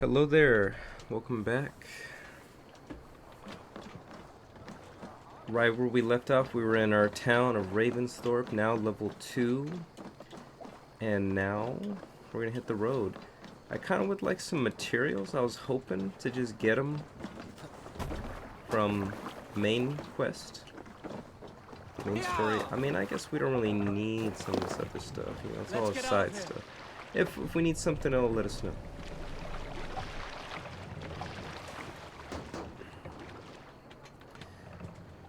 Hello there, welcome back. Right where we left off, we were in our town of Ravensthorpe, now level 2. And now, we're gonna hit the road. I kinda would like some materials. I was hoping to just get them from main quest, main story. I mean, I guess we don't really need some of this other stuff, you know, it's all side stuff. If we need something, it'll let us know.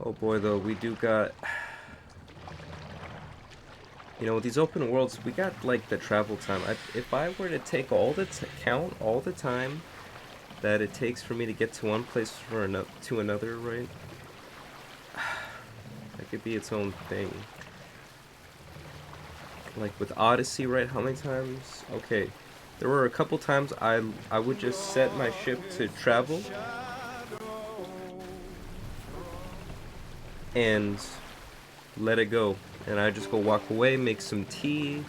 Oh boy, though, we do got... You know, with these open worlds, we got, like, the travel time. If I were to take all the count all the time that it takes for me to get to one place to another, right? That could be its own thing. Like with Odyssey, right? How many times? Okay, there were a couple times I would just set my ship to travel and let it go, and I just go walk away, make some tea,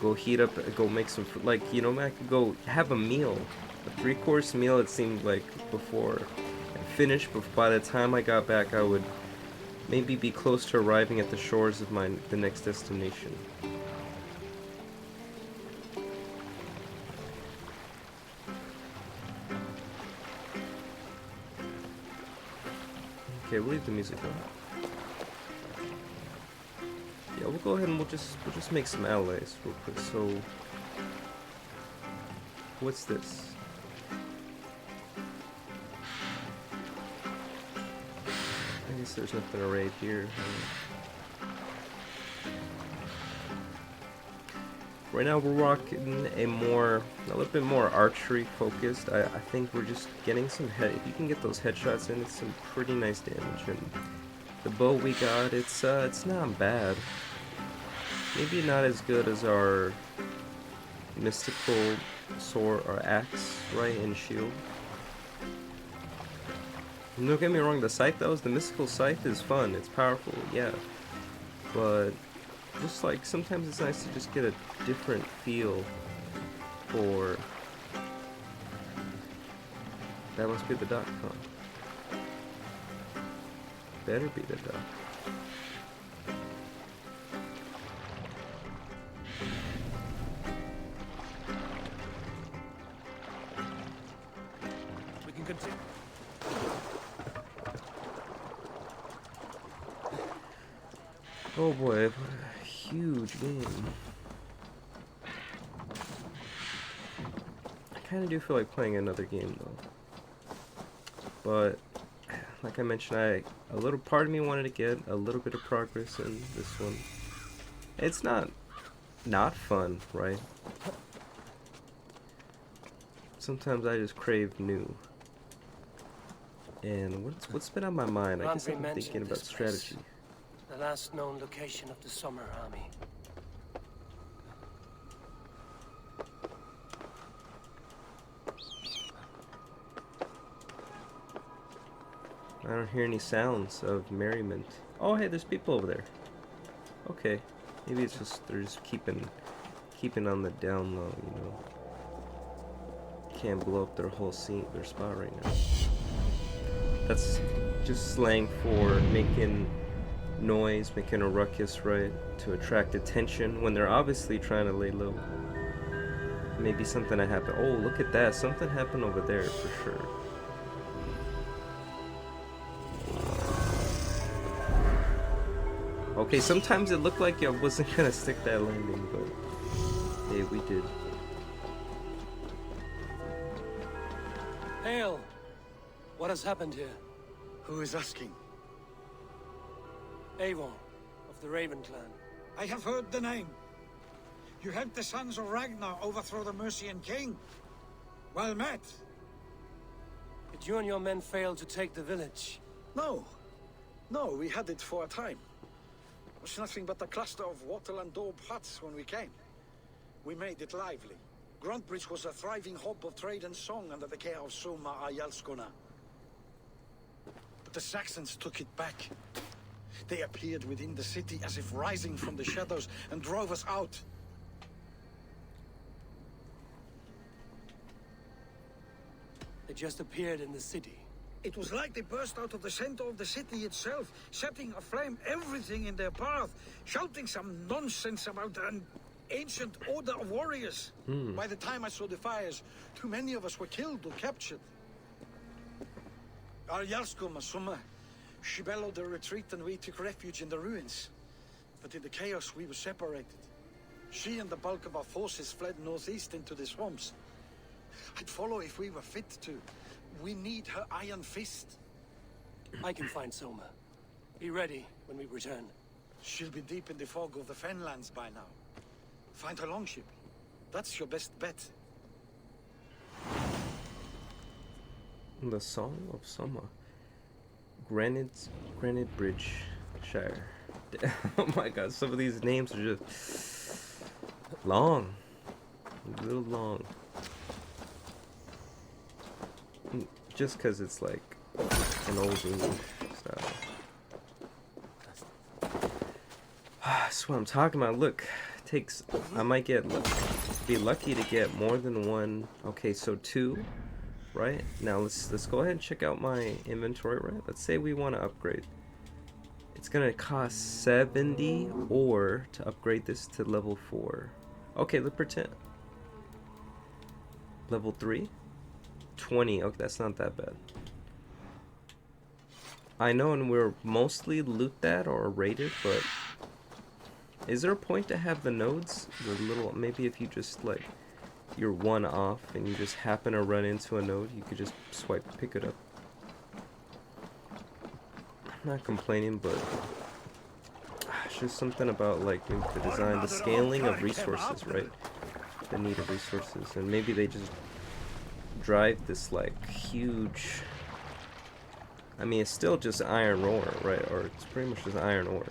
go heat up, go make some, like, you know, I could go have a meal, a 3-course meal. It seemed like before I finished, but by the time I got back, I would maybe be close to arriving at the shores of the next destination. Okay, we'll leave the music on. Yeah, we'll go ahead and we'll just make some allies real quick. So, what's this? I guess there's nothing to raid here. Right now we're rocking a little bit more archery focused. I think we're just getting some if you can get those headshots in, it's some pretty nice damage. And the bow we got, it's not bad. Maybe not as good as our mystical sword or axe, right, and shield. Don't get me wrong, the scythe the mystical scythe is fun, it's powerful, yeah. But just like sometimes it's nice to just get a different feel for... That must be the duck, huh? Better be the duck. We can continue. Oh boy, what a huge game. I kinda do feel like playing another game though. But, like I mentioned, a little part of me wanted to get a little bit of progress in this one. It's not fun, right? Sometimes I just crave new. And what's been on my mind? I guess I've been thinking about strategy. The last known location of the Summer Army. I don't hear any sounds of merriment. Oh, hey, there's people over there. Okay, maybe it's just they're just keeping on the down low, you know. Can't blow up their whole their spot right now. That's just slang for making noise, making a ruckus, right? To attract attention when they're obviously trying to lay low. Maybe something happened. Oh, look at that. Something happened over there for sure. Okay, sometimes it looked like I wasn't gonna stick that landing, but hey, we did. Hail! What has happened here? Who is asking? Eivor, of the Raven clan. I have heard the name. You helped the sons of Ragnar overthrow the Mercian king. Well met. Did you and your men fail to take the village? No. No, we had it for a time. It was nothing but a cluster of wattle and daub huts when we came. We made it lively. Gruntbridge was a thriving hub of trade and song under the care of Soma. But the Saxons took it back. They appeared within the city as if rising from the shadows and drove us out. They just appeared in the city. It was like they burst out of the center of the city itself, setting aflame everything in their path, shouting some nonsense about an ancient order of warriors. By the time I saw the fires, too many of us were killed or captured. Our Jarlskoma, Soma, she bellowed a retreat and we took refuge in the ruins. But in the chaos we were separated. She and the bulk of our forces fled northeast into the swamps. I'd follow if we were fit to. We need her iron fist. I can find Soma. Be ready when we return. She'll be deep in the fog of the Fenlands by now. Find her longship. That's your best bet. The Song of Soma. Granite Bridge Shire. Oh my god, some of these names are just long. A little long. Just because it's like an old English style. That's what I'm talking about. Look, takes. I might be lucky to get more than one. Okay, so 2, right? Now let's go ahead and check out my inventory. Right? Let's say we want to upgrade. It's gonna cost 70 or to upgrade this to level 4. Okay, let's pretend. Level 3. 20. Okay, that's not that bad. I know, and we're mostly loot that or rated, but is there a point to have the nodes? The little, maybe if you just like you're one off and you just happen to run into a node, you could just swipe, pick it up. I'm not complaining, but it's just something about like maybe the design, the scaling of resources, right? The need of resources, and maybe they just drive this like huge. I mean, it's still just iron ore, right? Or it's pretty much just iron ore.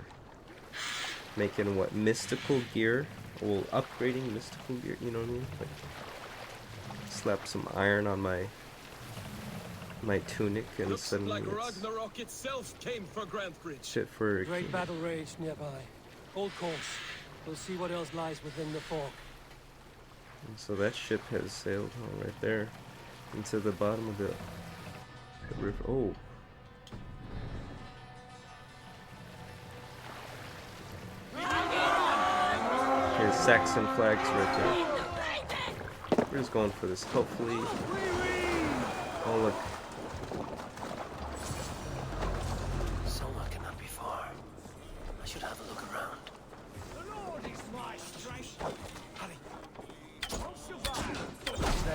Making what, mystical gear? Well, upgrading mystical gear. You know what I mean? Like, slap some iron on my tunic, and Looks suddenly like it's Ragnarok itself came for Grantbridge. shit for. Great battle raged nearby. Hold course. We'll see what else lies within the fog. And so that ship has sailed right there into the bottom of the river. Oh. Here's Saxon flags right there. We're just going for this. Hopefully. Oh look. Soma cannot be far. I should have a look around.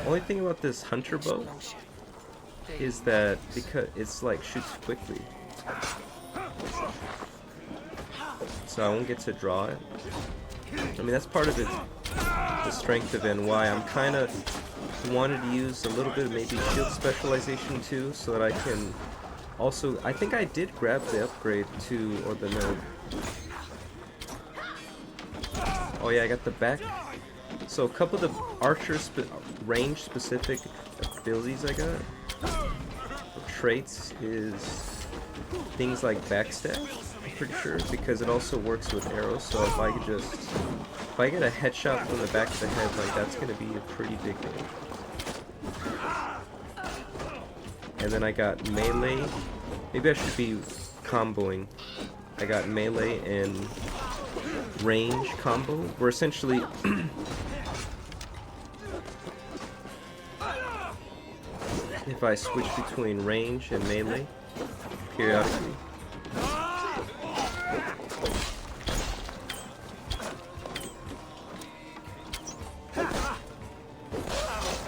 Only thing about this hunter bow is that because it's like shoots quickly, so I won't get to draw it. I mean, that's part of it, the strength of it, and why I'm kind of wanted to use a little bit of maybe shield specialization too, so that I can also. I think I did grab the upgrade to, or the node. Oh yeah, I got the back. So a couple of the archer range specific abilities I got, or traits, is things like backstab, I'm pretty sure, because it also works with arrows. So if I get a headshot from the back of the head, like that's gonna be a pretty big damage. And then I got melee. Maybe I should be comboing. I got melee and range combo, where essentially if I switch between range and melee periodically,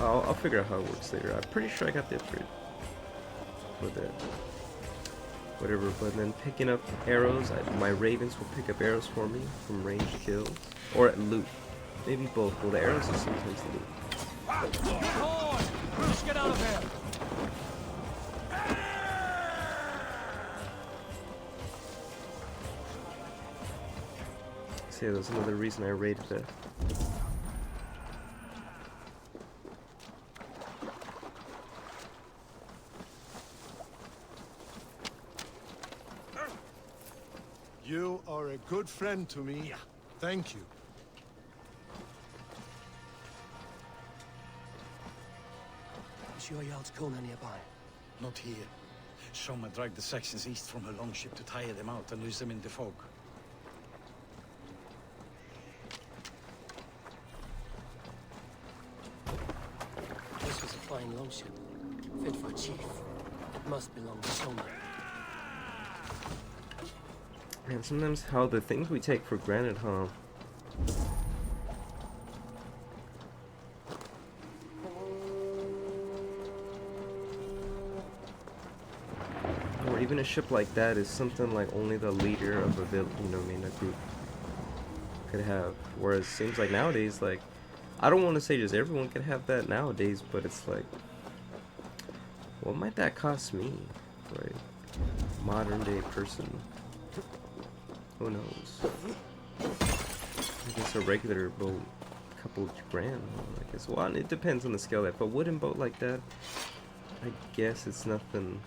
I'll figure out how it works later. I'm pretty sure I got the upgrade for that. Whatever, but then picking up arrows, my ravens will pick up arrows for me from range kills, or at loot. Maybe both. Well, the arrows are sometimes loot. Let's get out of here. See, that's another reason I raided that. You are a good friend to me. Thank you. Is your Jarl's Kona nearby? Not here. Soma dragged the Saxons east from her longship to tire them out and lose them in the fog. This was a fine longship. Fit for a chief. It must belong to Soma. Man, sometimes how the things we take for granted, huh? Or even a ship like that is something like only the leader of a village, you know what I mean, a group could have. Whereas it seems like nowadays, like, I don't want to say just everyone could have that nowadays, but it's like, what might that cost me, right? Modern day person. Who knows? I guess a regular boat, a couple grand, I guess. Well, it depends on the scale of that, but wooden boat like that, I guess it's nothing.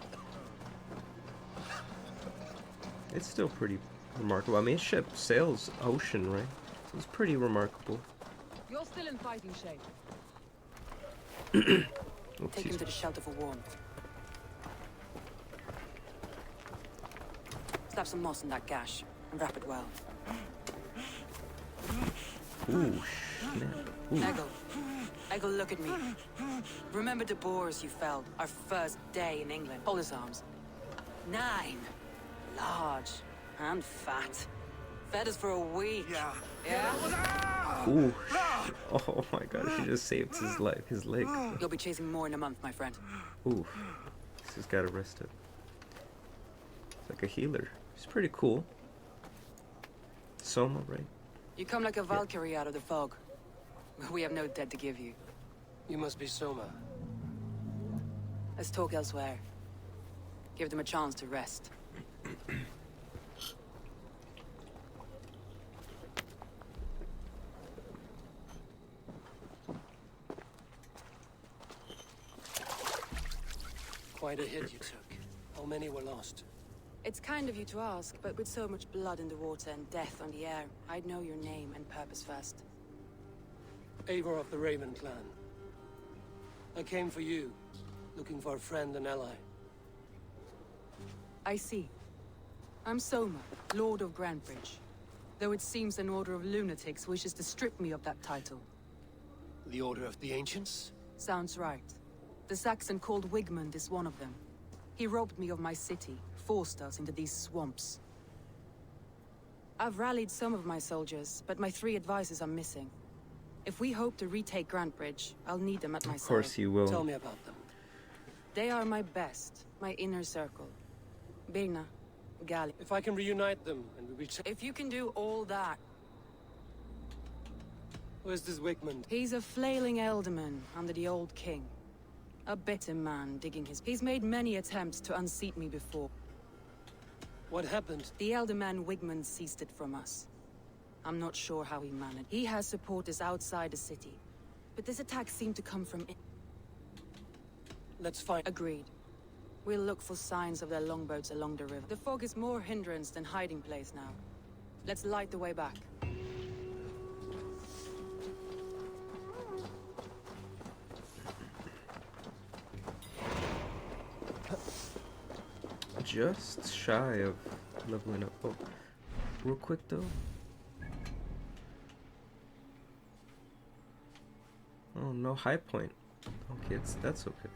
It's still pretty remarkable. I mean, ship sails ocean, right? So it's pretty remarkable. You're still in fighting shape. Oops, Take him to the shelter for warmth. Slap some moss in that gash and wrap it well. ooh, snap. Ooh. Eggle, look at me. Remember the boars you felled our first day in England? Hold his arms. 9. Large and fat. Fed us for a week. Yeah? Ooh. Oh my god, she just saved his life, his leg. You'll be chasing more in a month, my friend. Ooh. This just got arrested. It's like a healer. He's pretty cool. Soma, right? You come like a Valkyrie out of the fog. We have no debt to give you. You must be Soma. Let's talk elsewhere. Give them a chance to rest. Quite a hit you took. How many were lost? It's kind of you to ask, but with so much blood in the water and death on the air, I'd know your name and purpose first. Eivor of the Raven clan. I came for you, looking for a friend and ally. I see. I'm Soma, Lord of Grantbridge. Though it seems an order of lunatics wishes to strip me of that title. The Order of the Ancients? Sounds right. The Saxon called Wigmund is one of them. He robbed me of my city, forced us into these swamps. I've rallied some of my soldiers, but my 3 advisors are missing. If we hope to retake Grantbridge, I'll need them at my side. Of course you will. Tell me about them. They are my best, my inner circle. Birna, Gali. If I can reunite them and we reach... If you can do all that, Where's this Wigmund? he's a flailing elderman under the old king. A bitter man digging his... He's made many attempts to unseat me before. What happened? The elderman Wigmund seized it from us. I'm not sure how he managed. He has supporters outside the city. But this attack seemed to come from... Let's find... Agreed. We'll look for signs of their longboats along the river. The fog is more hindrance than hiding place now. Let's light the way back. Just shy of leveling up. Oh, real quick though. Oh, no high point. Okay, that's okay.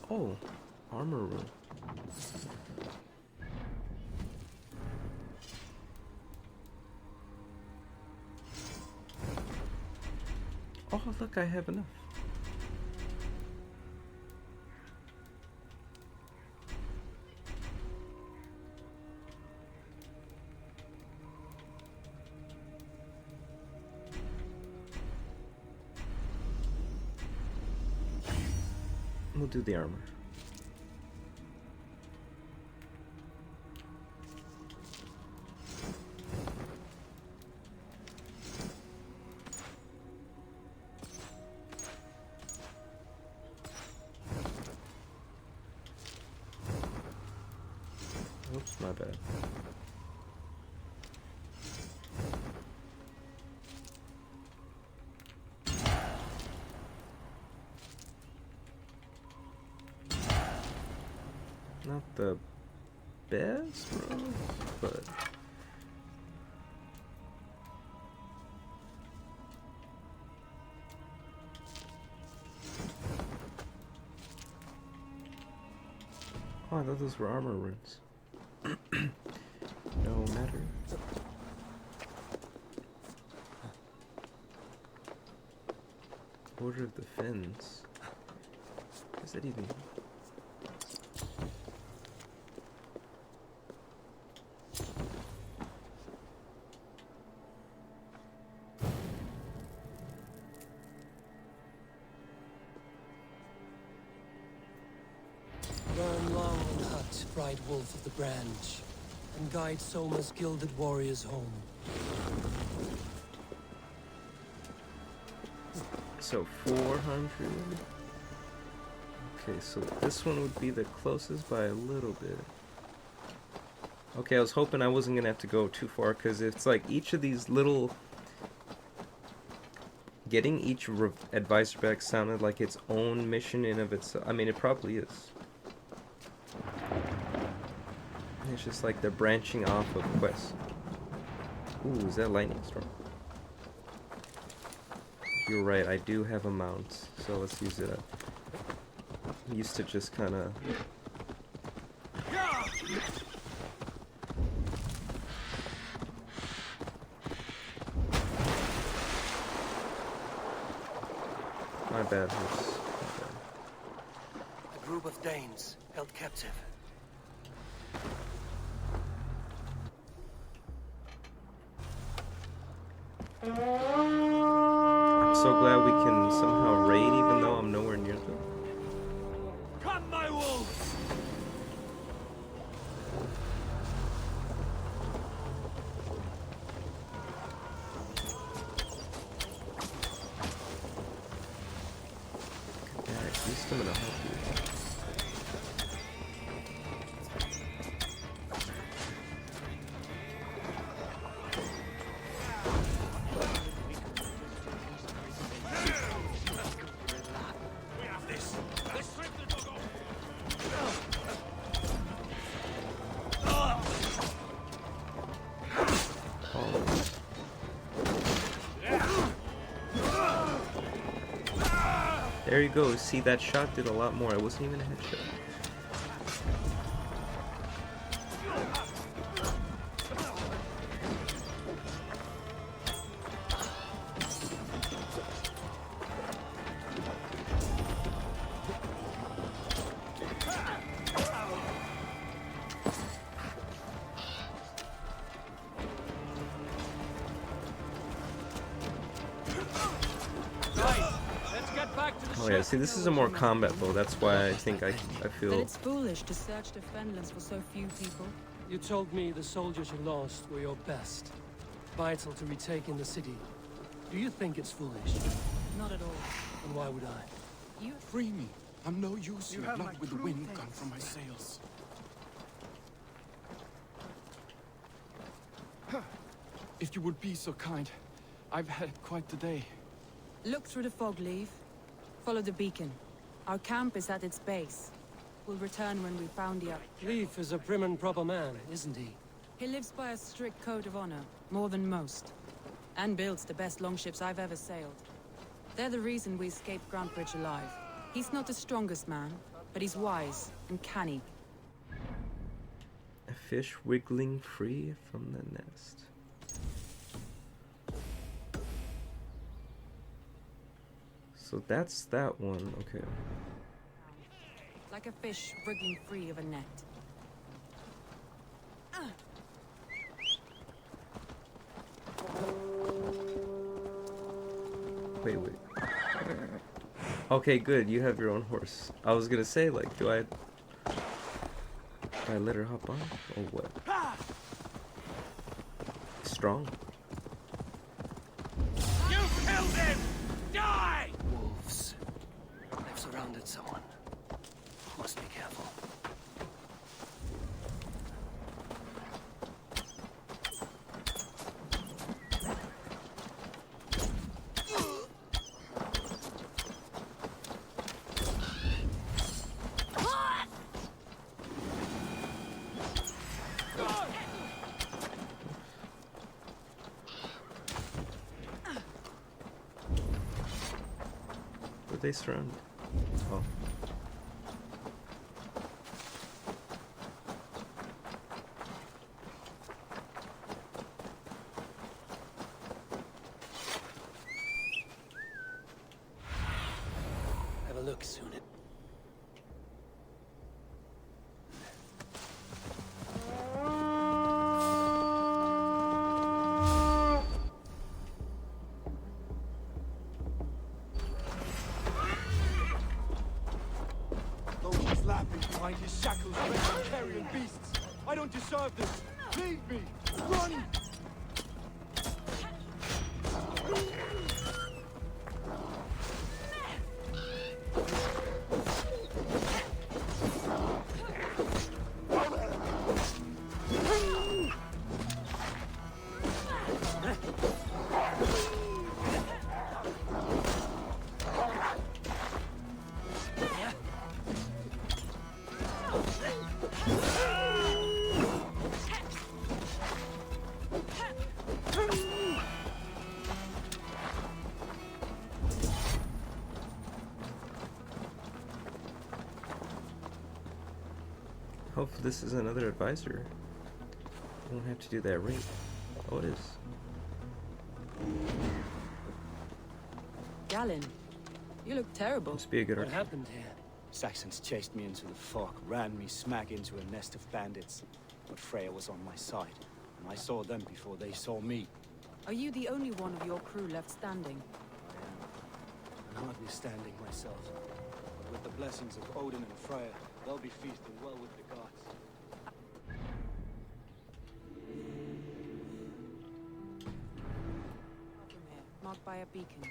Oh, armor room. Oh, look, I have enough. We'll do the armor. Oops, my bad. Not the best, bro, but oh, I thought those were armor runes. No matter. Order of the Fens. What does that even mean? Burn long and hut, bright wolf of the branch, and guide Soma's gilded warriors home. So 400. Okay, so this one would be the closest by a little bit. Okay, I was hoping I wasn't gonna have to go too far, because it's like each of these little... Getting each advisor back sounded like its own mission in of itself. I mean, it probably is. It's just like they're branching off of quests. Ooh, is that lightning storm? You're right, I do have a mount, so let's use it up. I'm used to just kind of... My bad, horse. My bad. A group of Danes held captive. I'm so glad we can somehow raid even though I'm nowhere near them. Come, my wolves! Yeah, at least I'm gonna help you. There you go. See, that shot did a lot more. It wasn't even a headshot. Oh yeah, see, this is a more combat bow. That's why I think I But feel... it's foolish to search the Fenlands for so few people. You told me the soldiers you lost were your best. Vital to retaking the city. Do you think it's foolish? Not at all. And why would I? You Free me. I'm no use. You Your have blood my with the true wind faith. gone from my sails. If you would be so kind. I've had quite the day. look through the fog leaf. Follow the beacon. Our camp is at its base. We'll return when we found the... Leif is a prim and proper man, isn't he? He lives by a strict code of honor, more than most. And builds the best longships I've ever sailed. They're the reason we escaped Grantbridge alive. He's not the strongest man, but he's wise and canny. A fish wiggling free from the nest. So that's that one, okay. Like a fish wriggling free of a net. Wait. Okay, good, you have your own horse. I was gonna say, like, do I let her hop on? Or what? Strong. You killed him! Die! Wolves. They've surrounded someone. Must be careful. they surrounded? Oh. Have a look soon. Those laughing behind his shackles, wretched carrion beasts. I don't deserve this. Leave me. Run. Hopefully this is another advisor. I won't have to do that raid. Oh, it is. Galen, you look terrible. Must be a good What archer. happened here? Saxons chased me into the fog, ran me smack into a nest of bandits. But Freya was on my side, and I saw them before they saw me. Are you the only one of your crew left standing? I am. I'm hardly standing myself. But with the blessings of Odin and Freya, they'll be feasting well with the gods. Marked by a beacon.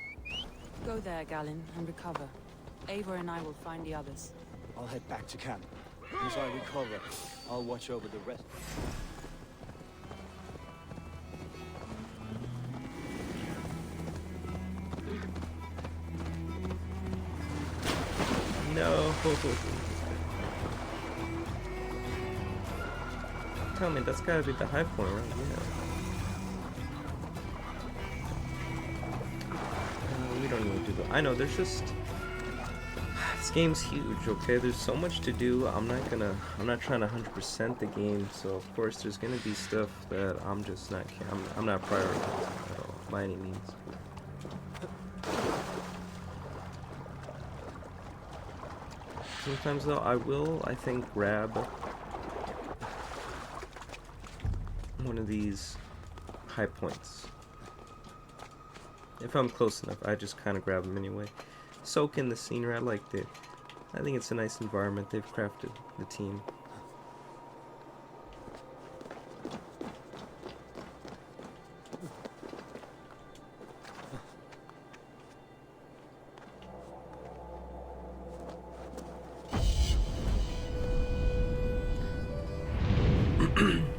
Go there, Galen, and recover. Eivor and I will find the others. I'll head back to camp. As I recover, I'll watch over the rest. No. Tell me, that's gotta be the high point, right? Yeah. We don't need to do that. I know, there's just... This game's huge, okay? There's so much to do. I'm not trying to 100% the game, so of course there's gonna be stuff that I'm just not, I'm not prioritizing at all, by any means. Sometimes though, I will, I think, grab one of these high points. If I'm close enough, I just kind of grab them anyway. Soak in the scenery. I liked it. I think it's a nice environment they've crafted, the team.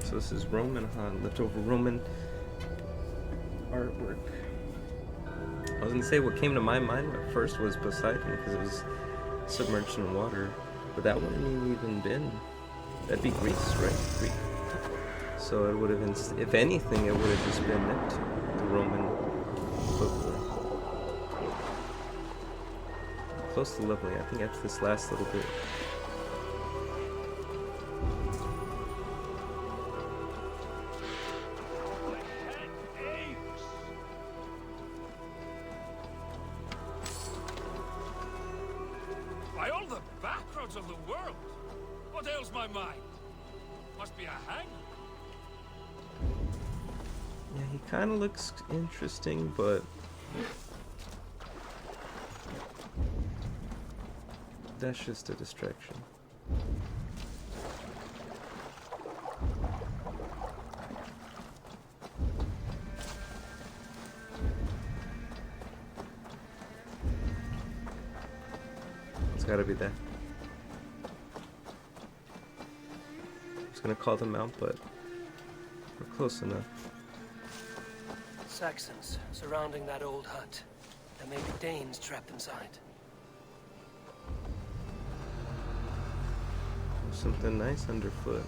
So this is Roman, leftover Roman artwork. I was gonna say what came to my mind at first was Poseidon because it was submerged in water, but that wouldn't even been. That'd be Greece, right? Greek. So it would have been, if anything, it would have just been Neptune, the Roman equivalent. Close to leveling. I think after this last little bit. By all the backroads of the world! What ails my mind? Must be a hang. Yeah, he kind of looks interesting, but that's just a distraction. It's gotta be that. I was gonna call them out, but we're close enough. Saxons surrounding that old hut. There may be Danes trapped inside. There's something nice underfoot.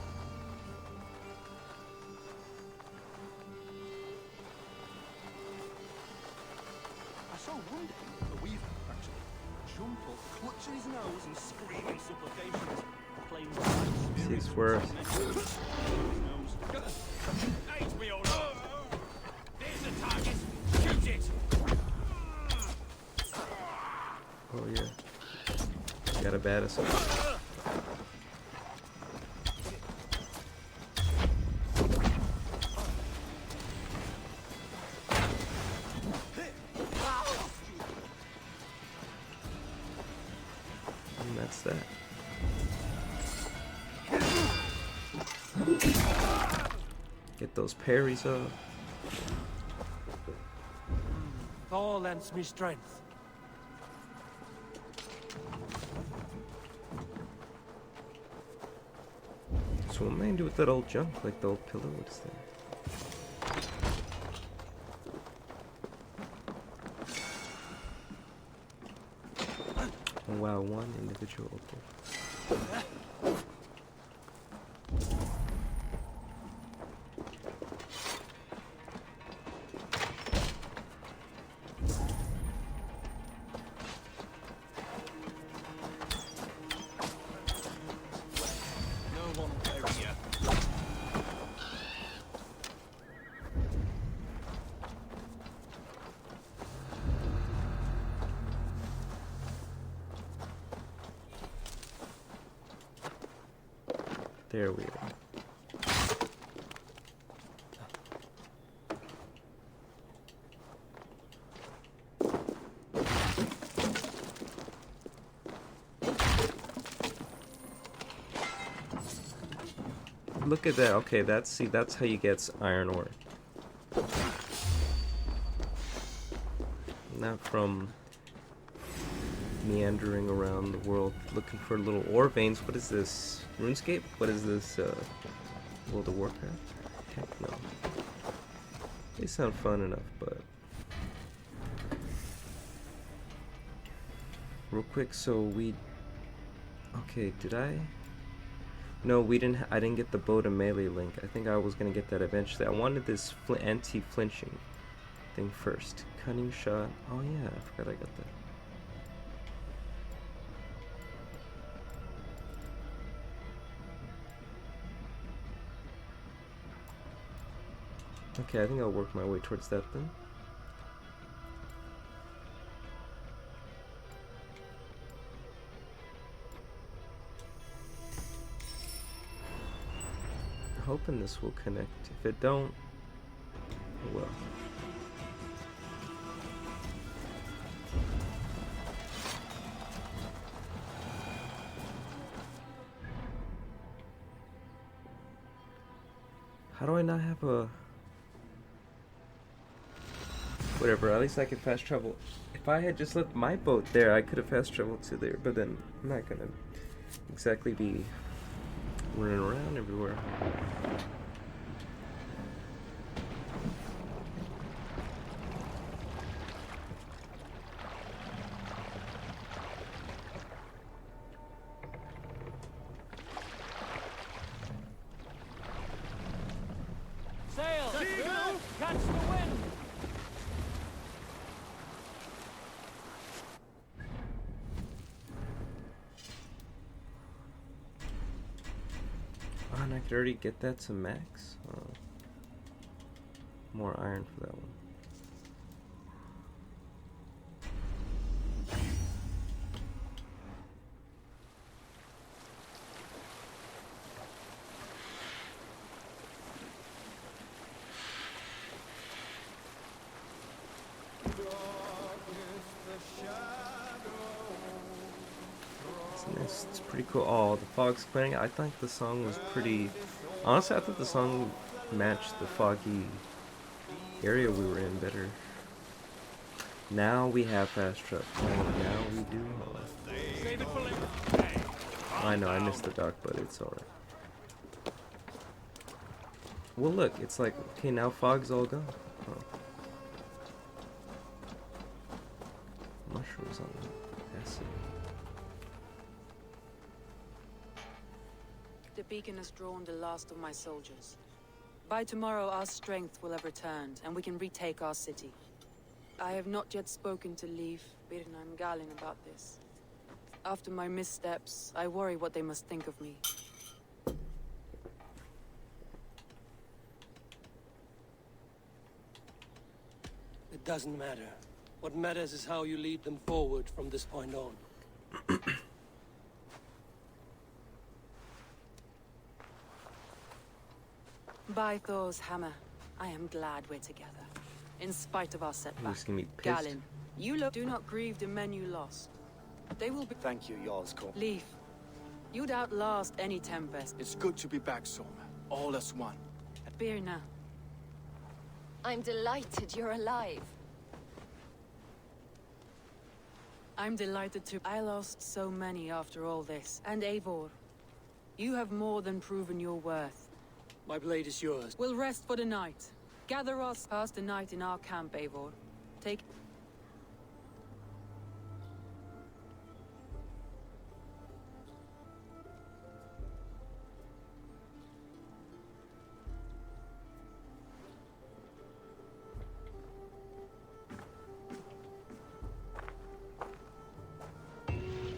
I saw one day a weaver, actually. jump up, clutching his nose and screaming supplications. Plain Six words. Aids me, all right. There's the target. Shoot it. Oh yeah. Got a bad assault. And that's that. Get those parries up. Thor lends me strength. So what am I gonna do with that old junk, like the old pillow? What's that? Oh wow, one individual opal. no one will bury you. There we are. Look at that. Okay, that's how you get iron ore. Not from meandering around the world looking for little ore veins. What is this? RuneScape? What is this? World of Warcraft? Heck no. They sound fun enough, but real quick. So we. Okay, did I? No, we didn't. I didn't get the bow to melee link. I think I was gonna get that eventually. I wanted this anti-flinching thing first. Cunning shot. Oh yeah, I forgot I got that. Okay, I think I'll work my way towards that then. Hoping this will connect. If it don't, oh well. How do I not have a... Whatever, at least I can fast travel. If I had just left my boat there, I could have fast traveled to there, but then I'm not gonna exactly be running around everywhere. Sail! Catch the wind! Oh, and I could already get that to max? Oh. More iron for that one. It's pretty cool. Oh, the fog's clearing. I think the song was pretty... Honestly, I thought the song matched the foggy area we were in better. Now we have fast travel. Now we do. Save it for later. Hey, I know, I missed the dock, but it's alright. Well, look, it's like, okay, now fog's all gone. Oh. Mushrooms on the acid. The beacon has drawn the last of my soldiers. By tomorrow, our strength will have returned, and we can retake our city. I have not yet spoken to Leif, Birna and Galin about this. After my missteps, I worry what they must think of me. It doesn't matter. What matters is how you lead them forward from this point on. By Thor's hammer, I am glad we're together. In spite of our I'm setback. just gonna be pissed. Galin, do not grieve the men you lost. They will be— Thank you, Jarl's Court. Leif, you'd outlast any tempest. It's good to be back, Soma. All as one. Birna, I'm delighted you're alive. I'm delighted to— I lost so many after all this. And Eivor, you have more than proven your worth. My blade is yours. We'll rest for the night. Gather us past the night in our camp, Eivor. Take—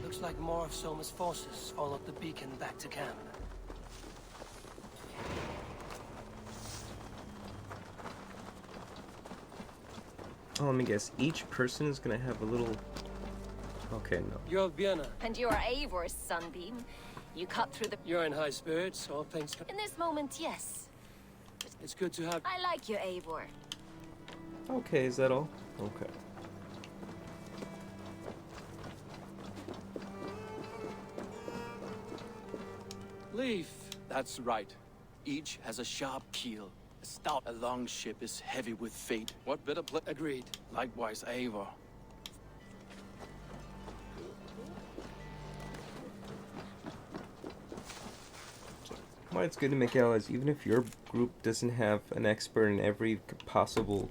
Looks like more of Soma's forces followed the beacon back to camp. Oh, let me guess. Each person is gonna have a little... Okay, no. You're Vienna. And you're Eivor's sunbeam. You cut through the... You're in high spirits, all things... In this moment, yes. It's good to have... I like you, Eivor. Okay, is that all? Okay. Leif. That's right. Each has a sharp keel. A stout, a long ship is heavy with fate. What better place? Agreed. Likewise, Eivor. Why it's good to make allies, even if your group doesn't have an expert in every possible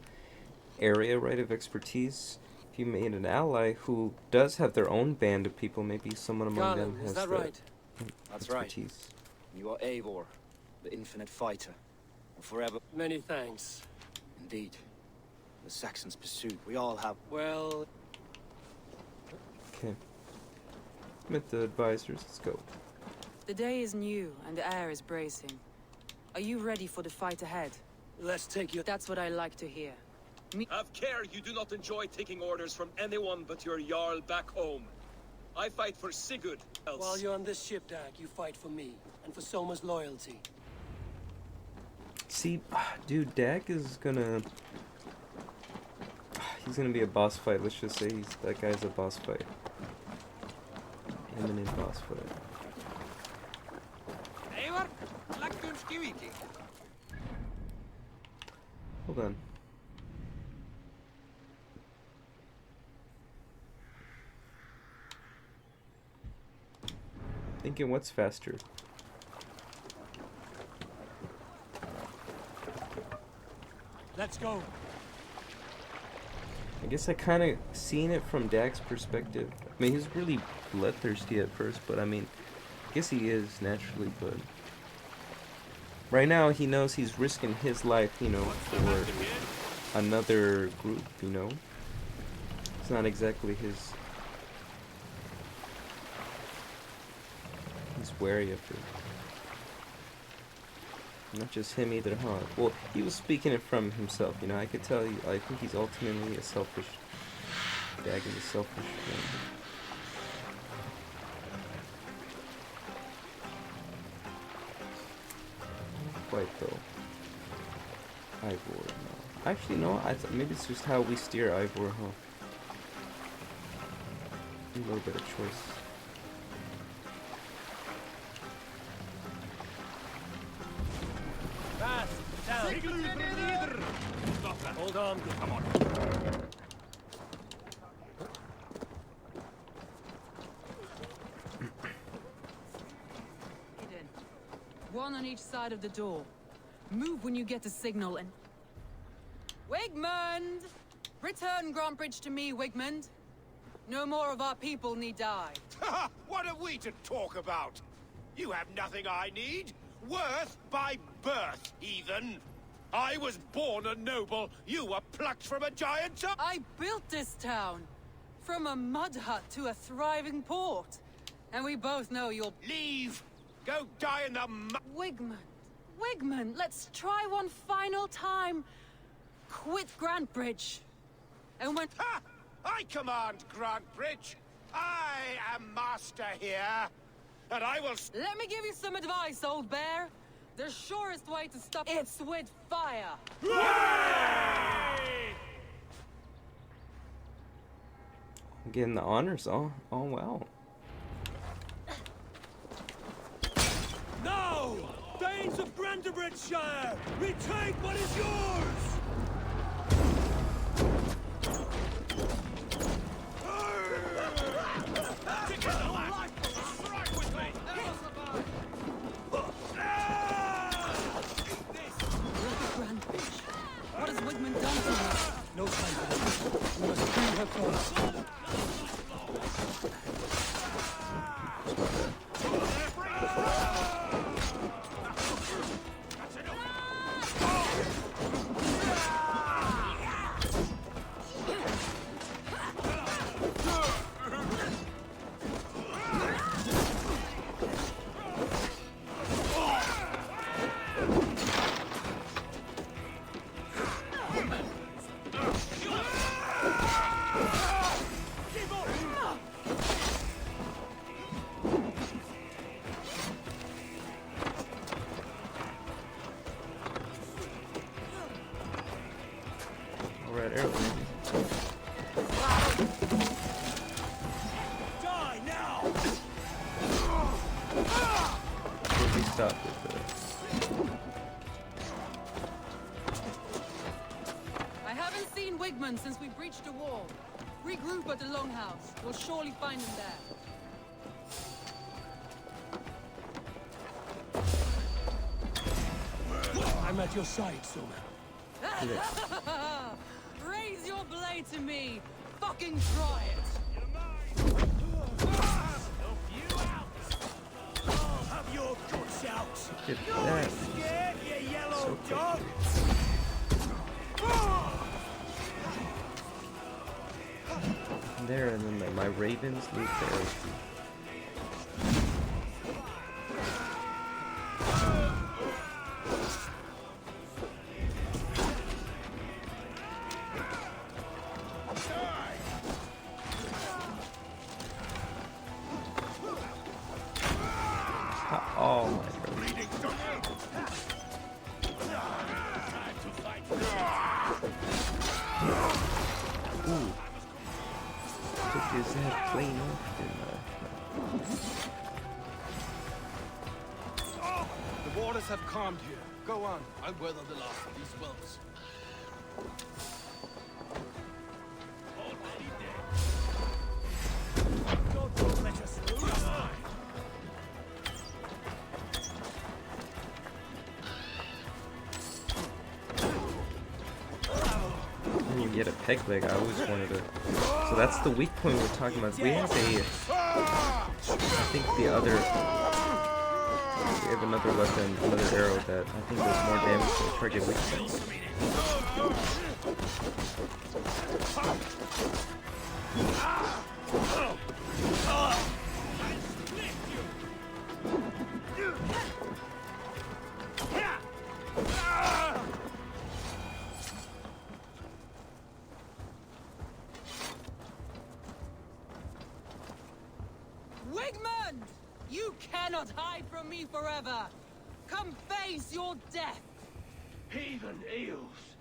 area, right, of expertise. If you made an ally who does have their own band of people, maybe someone among them Garland, has is that the right? That's right. expertise. You are Eivor, the infinite fighter. And forever. Many thanks. Indeed. The Saxons pursued. We all have... Well, Okay. Meet the advisors. Let's go. the day is new and the air is bracing. Are you ready for the fight ahead? let's take you... That's what I like to hear. Have care you do not enjoy taking orders from anyone but your Jarl back home. I fight for Sigurd. While you're on this ship, Dag, you fight for me, and for Soma's loyalty. See, dude, Dag is gonna... He's gonna be a boss fight. Let's just say that guy's a boss fight. Imminent boss fight. Eivor, lagtumski Viking. Hold on. Thinking what's faster? Let's go. I guess I kind of seen it from Dag's perspective. I mean, he's really bloodthirsty at first, but I mean, I guess he is naturally, but right now he knows he's risking his life, you know, for another group, you know. It's not exactly his... He's wary of it. Not just him either, huh? Well, he was speaking it from himself, you know. I could tell you, I think he's ultimately a selfish... Dag is a selfish man. Not quite, though. Eivor, no. Actually, no, maybe it's just how we steer Eivor, huh? A little bit of choice. Hold on. Come on. Hidden. One on each side of the door. Move when you get a signal and... Wigmund! Return Grantbridge to me, Wigmund. No more of our people need die. What are we to talk about? You have nothing I need. Worth by birth, heathen. I was born a noble. You were plucked from a giant top. I built this town. From a mud hut to a thriving port. And we both know you'll... Leave! Go die in the Wigmund. Wigmund, let's try one final time. Quit Grantbridge. And when... Ha! I command Grantbridge. I am master here. And I will... Let me give you some advice, old bear. The surest way to stop it's with fire. Getting the honors all well. Now! Danes of Grantebridgeshire! Retake what is yours! What has Wigmund done to her? No time for this. We must free her first. Red arrow. Die now! We'll be stopped with this. I haven't seen Wigmund since we breached the wall. Regroup at the Longhouse. We'll surely find him there. I'm at your side, Soma. Raise your blade to me! Fucking try it! Help you out! I'll have your guts out! Look at You're that. scared, you yellow So dog! There, and then my ravens loot there. Oh my god. Ooh. Took his head clean off, The waters have calmed here. Go on. I'll weather the last of these wells. Already dead. Don't let us lose. When you get a peg leg, I always wanted to. So that's the weak point we're talking about. We have I think the other. We have another weapon, another arrow that I think does more damage to target weak points. Wigmund! You cannot hide from me forever! Come face your death! Heathen eels.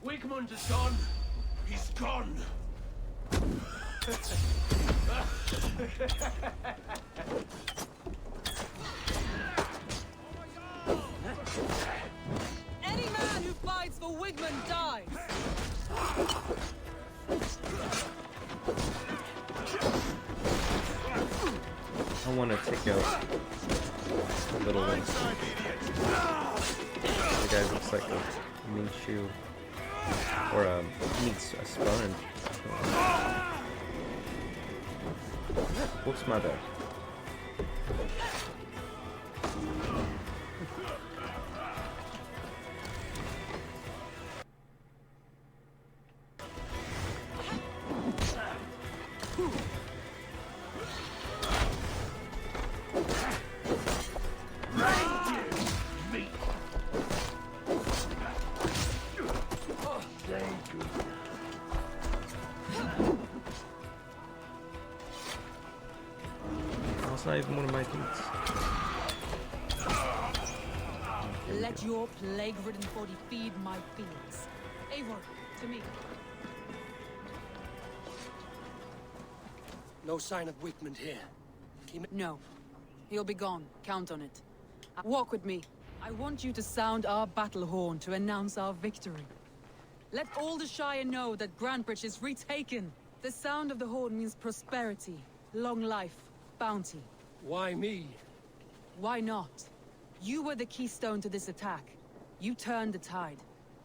Wigmund is gone. He's gone. Any man who fights for Wigmund dies! I want to take out the little one. The guy looks like a meat shoe. Or meats a sponge. Whoops, my bad. It's not even one of my dudes. Let your plague-ridden body feed my feelings. Eivor, to me. No sign of Wigmund here. No. He'll be gone. Count on it. Walk with me. I want you to sound our battle horn to announce our victory. Let all the Shire know that Grantbridge is retaken. The sound of the horn means prosperity, long life, bounty. Why me? Why not? You were the keystone to this attack. You turned the tide.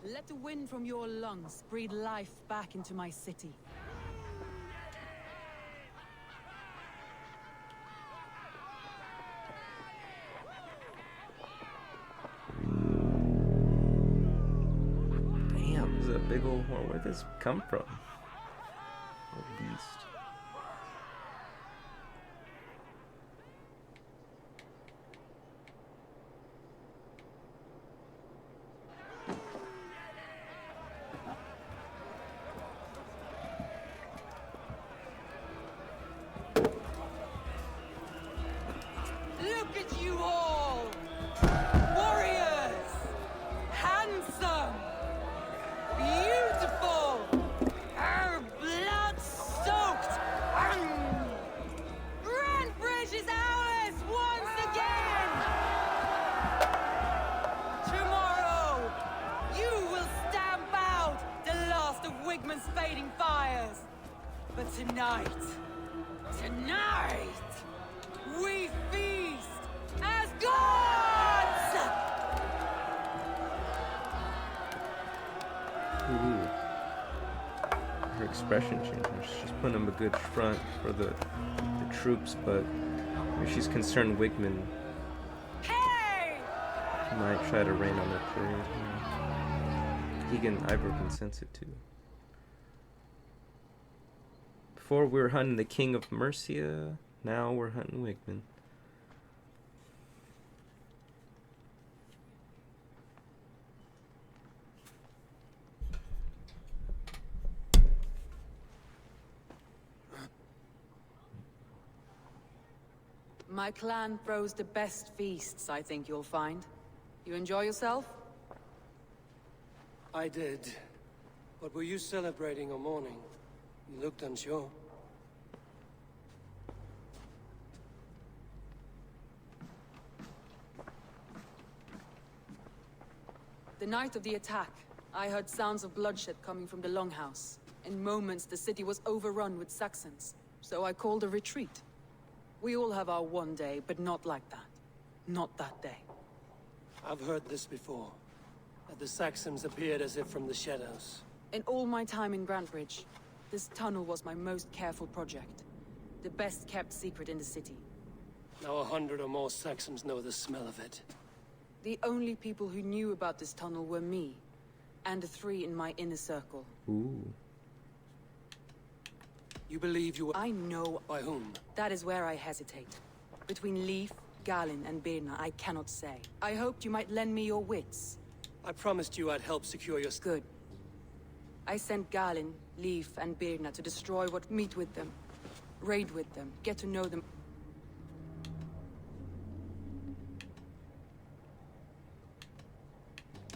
Let the wind from your lungs breathe life back into my city. Damn, this is a big old horn. Where did this come from? What beast. Look at you all! Warriors! Handsome! Beautiful! Blood-soaked! Grantbridge is ours once again! Tomorrow, you will stamp out the last of Wigmund's fading fires. But tonight, we feast as gods! Ooh. Her expression changes. She's putting up a good front for the troops, but if she's concerned Wigmund might try to rain on their parade. Eivor can sense it too. Before we were hunting the king of Mercia, now we're hunting Wigmund. My clan throws the best feasts, I think you'll find. You enjoy yourself? I did. But were you celebrating or mourning? You looked unsure. The night of the attack, I heard sounds of bloodshed coming from the Longhouse. In moments, the city was overrun with Saxons, so I called a retreat. We all have our one day, but not like that. Not that day. I've heard this before. That the Saxons appeared as if from the shadows. In all my time in Grantbridge, this tunnel was my most careful project. The best kept secret in the city. Now 100 or more Saxons know the smell of it. The only people who knew about this tunnel were me, and the 3 in my inner circle. Ooh. You believe you were— I know— By whom? That is where I hesitate. Between Leif, Galin, and Birna, I cannot say. I hoped you might lend me your wits. I promised you I'd help secure your— Good. I sent Galin, Leif, and Birna to destroy what— Meet with them. Raid with them. Get to know them.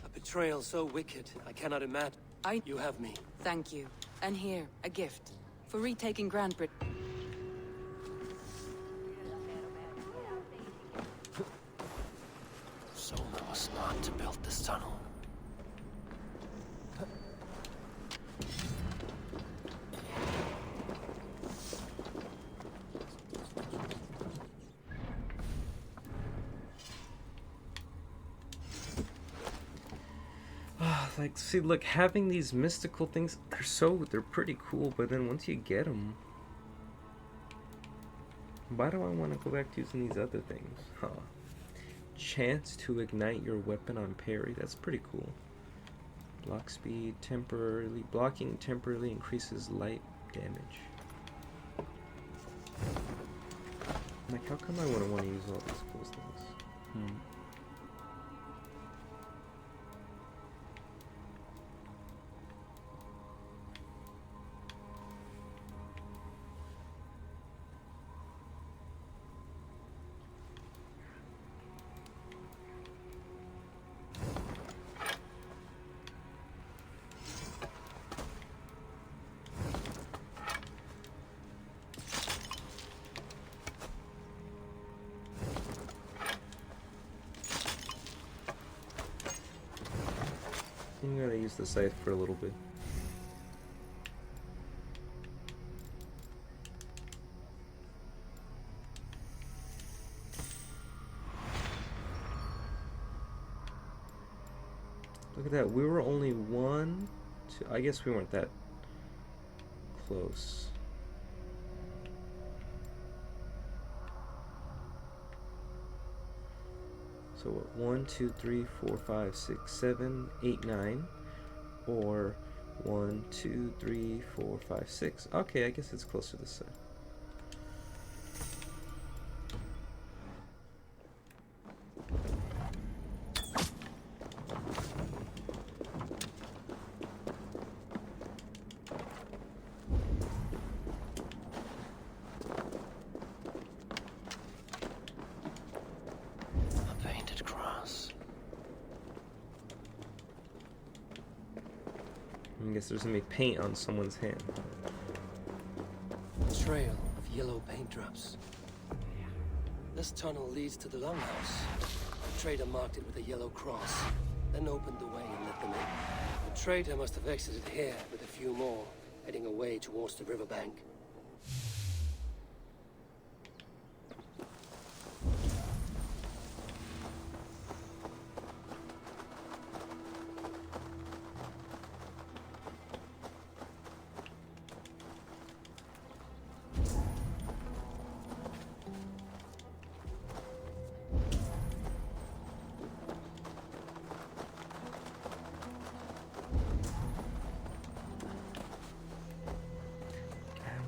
A betrayal so wicked, I cannot imagine. You have me. Thank you. And here, a gift. For retaking Grantbridge. Soma was not to build this tunnel. Like, see, look, having these mystical things, they're pretty cool, but then once you get them, why do I want to go back to using these other things? Huh. Chance to ignite your weapon on parry, that's pretty cool. Block speed, blocking temporarily increases light damage. Like, how come I wouldn't want to use all these cool things? I'm gonna use the scythe for a little bit. Look at that, we were only one, two, I guess we weren't that close. So what, 1, 2, 3, 4, 5, 6, 7, 8, 9, or 1, 2, 3, 4, 5, 6. Okay, I guess it's close to this side. I guess there's gonna be paint on someone's hand. A trail of yellow paint drops. This tunnel leads to the longhouse. The trader marked it with a yellow cross, then opened the way and let them in. The trader must have exited here with a few more, heading away towards the riverbank.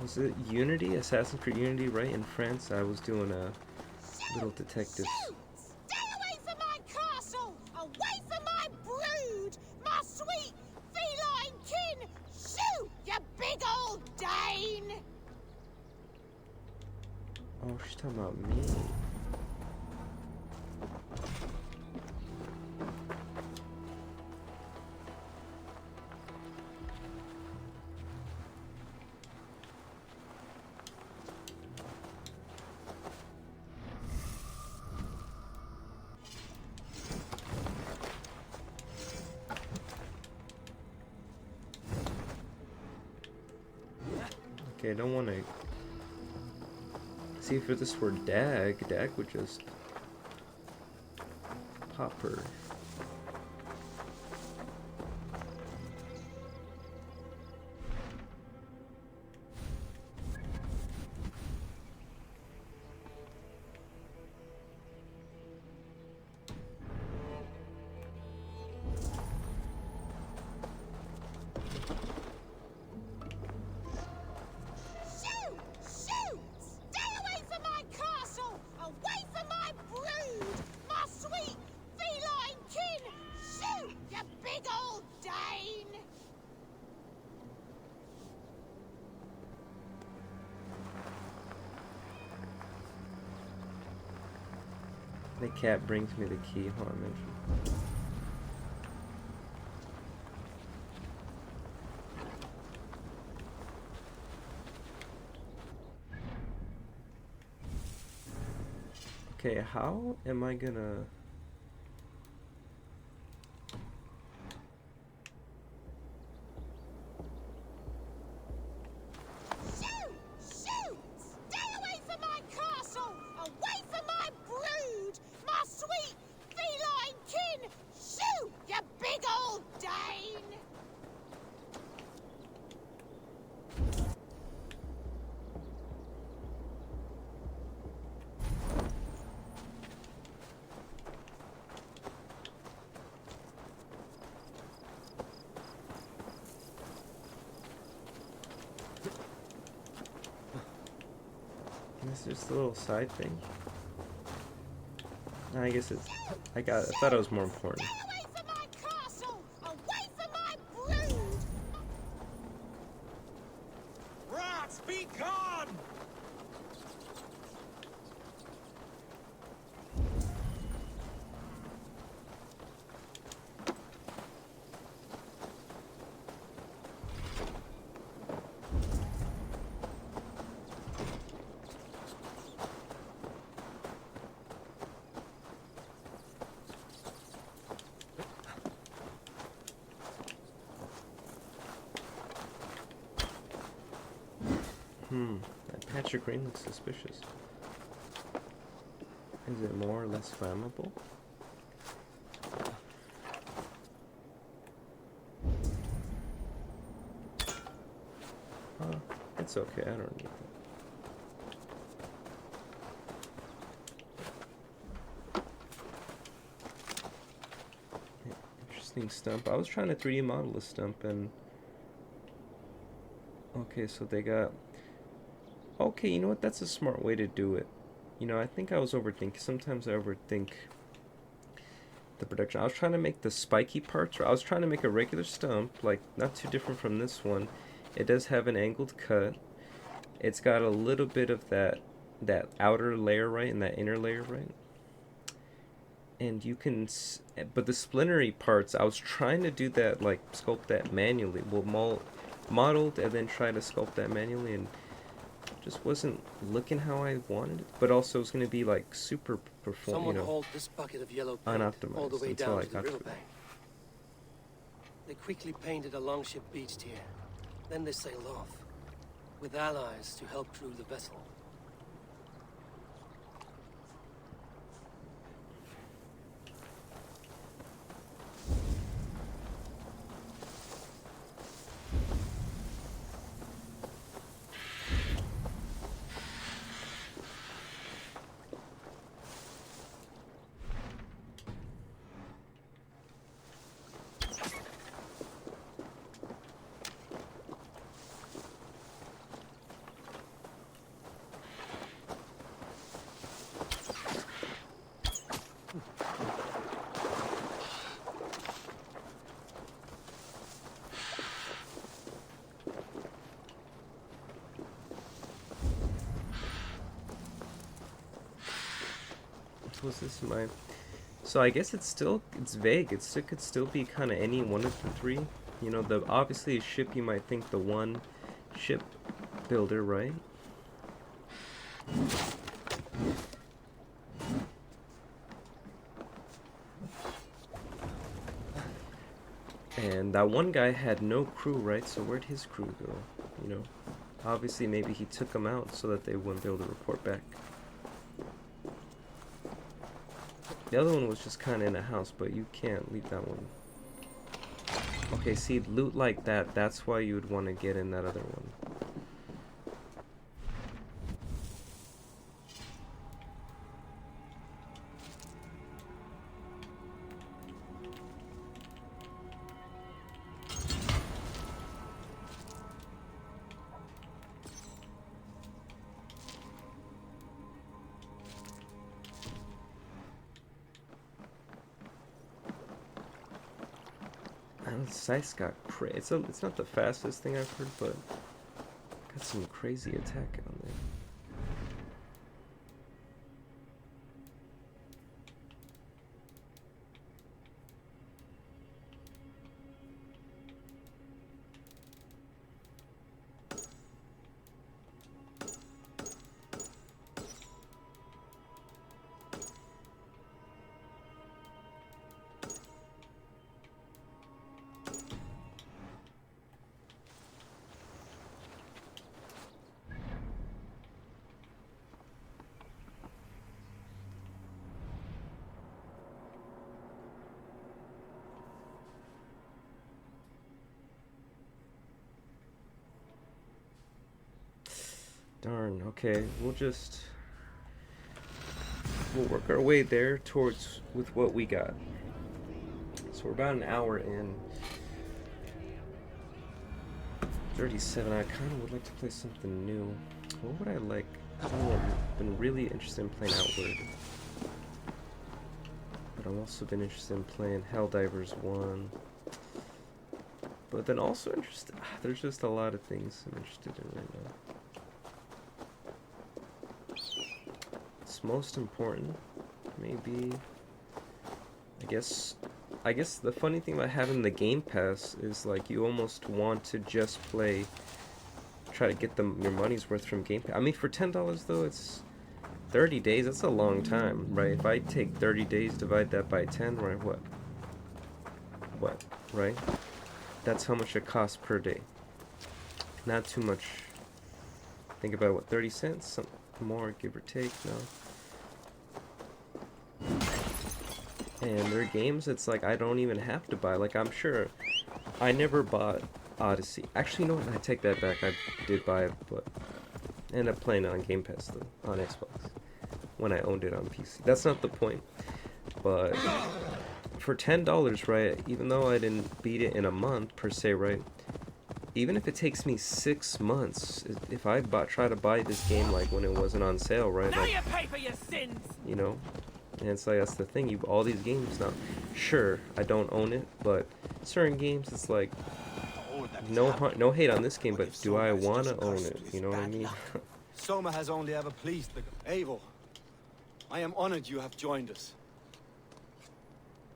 Was it Unity? Assassin's Creed Unity, right? In France, I was doing a little detective. Stay away from my castle! Away from my brood! My sweet feline kin! Shoot, you big old Dane! Oh, she's talking about me. Okay, I don't want to see if this were Dag would just pop her. The cat brings me the key. Hold on a minute. Okay, how am I gonna... It's just a little side thing. I guess it's... I thought it was more important. Rats, be gone! That patch of green looks suspicious. Is it more or less flammable? It's okay, I don't need that. Interesting stump. I was trying to 3D model the stump and... Okay, so they got... Okay, you know what? That's a smart way to do it. You know, I think I was overthinking. Sometimes I overthink the production. I was trying to make the spiky parts, or I was trying to make a regular stump, like, not too different from this one. It does have an angled cut. It's got a little bit of that outer layer, right, and that inner layer, right? And you can, but the splintery parts, I was trying to do that, like, sculpt that manually. Well, modeled and then try to sculpt that manually, and just wasn't looking how I wanted it. But also, it's going to be, like, super Someone hold this bucket of yellow paint unoptimized all the way until down I to the got to it. riverbank. They quickly painted a longship beached here. Then they sailed off, with allies to help crew the vessel. Was this my... So I guess it's vague. It could still be kind of any one of the three. You know, obviously a ship, you might think the one ship builder, right? And that one guy had no crew, right? So where'd his crew go? You know, obviously maybe he took them out so that they wouldn't be able to report back. The other one was just kind of in a house, but you can't leave that one. Okay, see, loot like that, that's why you would want to get in that other one. The Scythe got it's not the fastest thing I've heard, but got some crazy attack on there. Darn, okay, we'll work our way there towards with what we got. So we're about an hour in. 37, I kind of would like to play something new. What would I like? I've been really interested in playing Outward. But I've also been interested in playing Helldivers 1. But then also interested, there's just a lot of things I'm interested in right now. Most important, maybe, I guess the funny thing about having the Game Pass is like you almost want to just try to get your money's worth from Game Pass. I mean, for $10 though, it's 30 days, that's a long time, right? If I take 30 days, divide that by 10, right, what, right? That's how much it costs per day. Not too much think about what, 30 cents, something more, give or take. No. And their games, it's like I don't even have to buy. Like, I'm sure I never bought Odyssey. Actually, no, I take that back. I did buy it, but I ended up playing it on Game Pass though, on Xbox, when I owned it on PC. That's not the point. But for $10, right, even though I didn't beat it in a month per se, right, even if it takes me 6 months, if I try to buy this game like when it wasn't on sale, right, Now like, you pay for your sins. you know, and it's like, that's the thing, you all these games now, sure, I don't own it, but certain games, it's like, no hate on this game, but do I want to own it, you know what I mean? Soma has only ever pleased the... Eivor, I am honored you have joined us.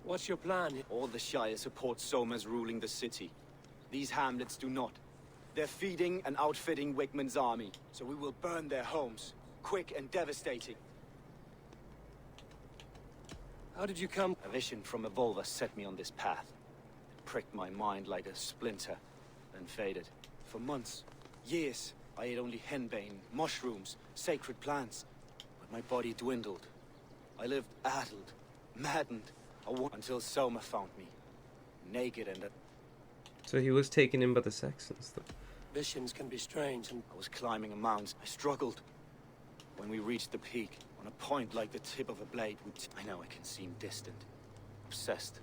What's your plan? All the Shire support Soma's ruling the city. These hamlets do not. They're feeding and outfitting Wigmund's army, so we will burn their homes. Quick and devastating. How did you come? A vision from Eivor set me on this path. It pricked my mind like a splinter, then faded. For months, years, I ate only henbane, mushrooms, sacred plants. But my body dwindled. I lived addled, maddened, until Soma found me. Naked and... So he was taken in by the Saxons, though. Visions can be strange, and I was climbing a mountain. I struggled. When we reached the peak, on a point like the tip of a blade, I know it can seem distant, obsessed.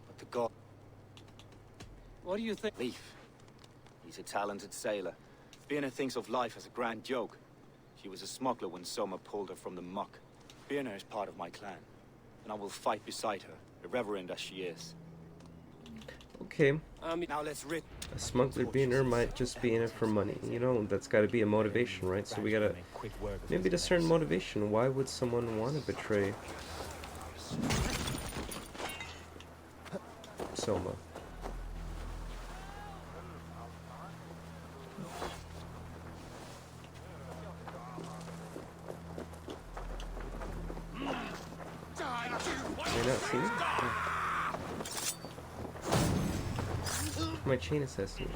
But the god... What do you think? Leaf. He's a talented sailor. Birna thinks of life as a grand joke. She was a smuggler when Soma pulled her from the muck. Birna is part of my clan, and I will fight beside her, irreverent as she is. Okay. Now let's rid. A smuggler being her might just be in it for money, you know, that's got to be a motivation, right? So we gotta maybe discern motivation. Why would someone want to betray Soma? May not see it? My chain assassin.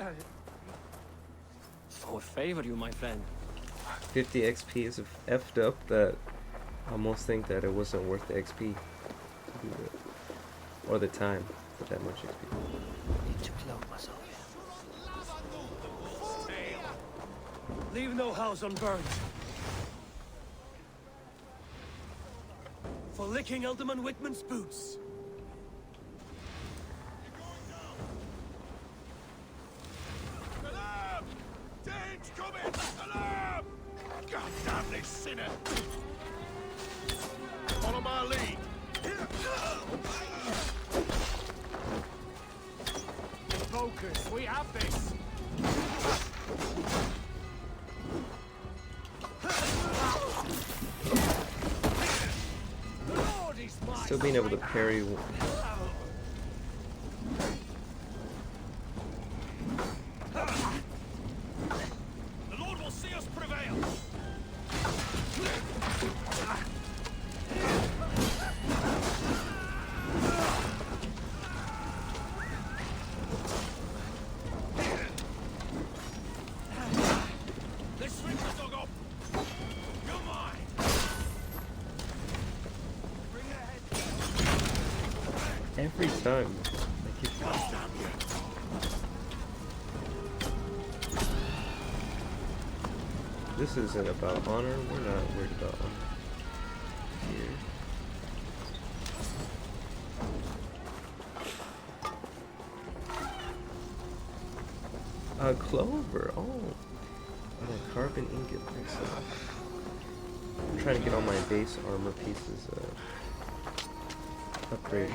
I would favor you, my friend. 50 XP is effed up that I almost think that it wasn't worth the XP to do it. Or the time for that much XP. Leave no house unburned. For licking Alderman Wigmund's boots. Alarm! Dane's coming! Alarm! God damn this sinner! Follow my lead. Focus, we have this. Still being able to parry. The Lord will see us prevail. This string was dug up. You're mine. Bring it ahead. Every time. This isn't about honor. We're not worried about honor here. Clover. Oh. And a carbon ingot. Excellent. I'm trying to get all my base armor pieces upgraded.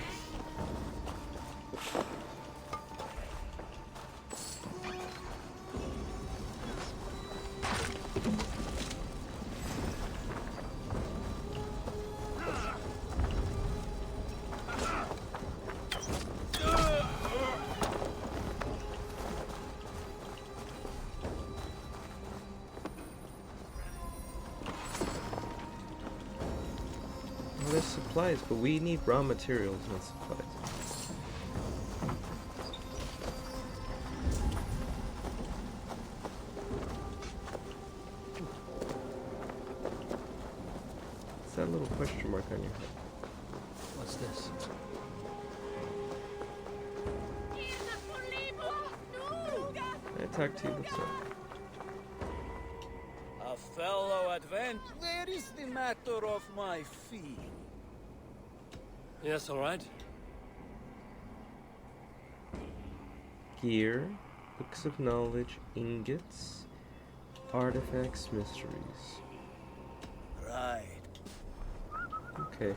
supplies, but we need raw materials, not supplies. What's that little question mark on your head? What's this? I talked to you, what's up? A fellow advent. Where is the matter of my fee? Yes, all right. Gear, books of knowledge, ingots, artifacts, mysteries. Right. Okay.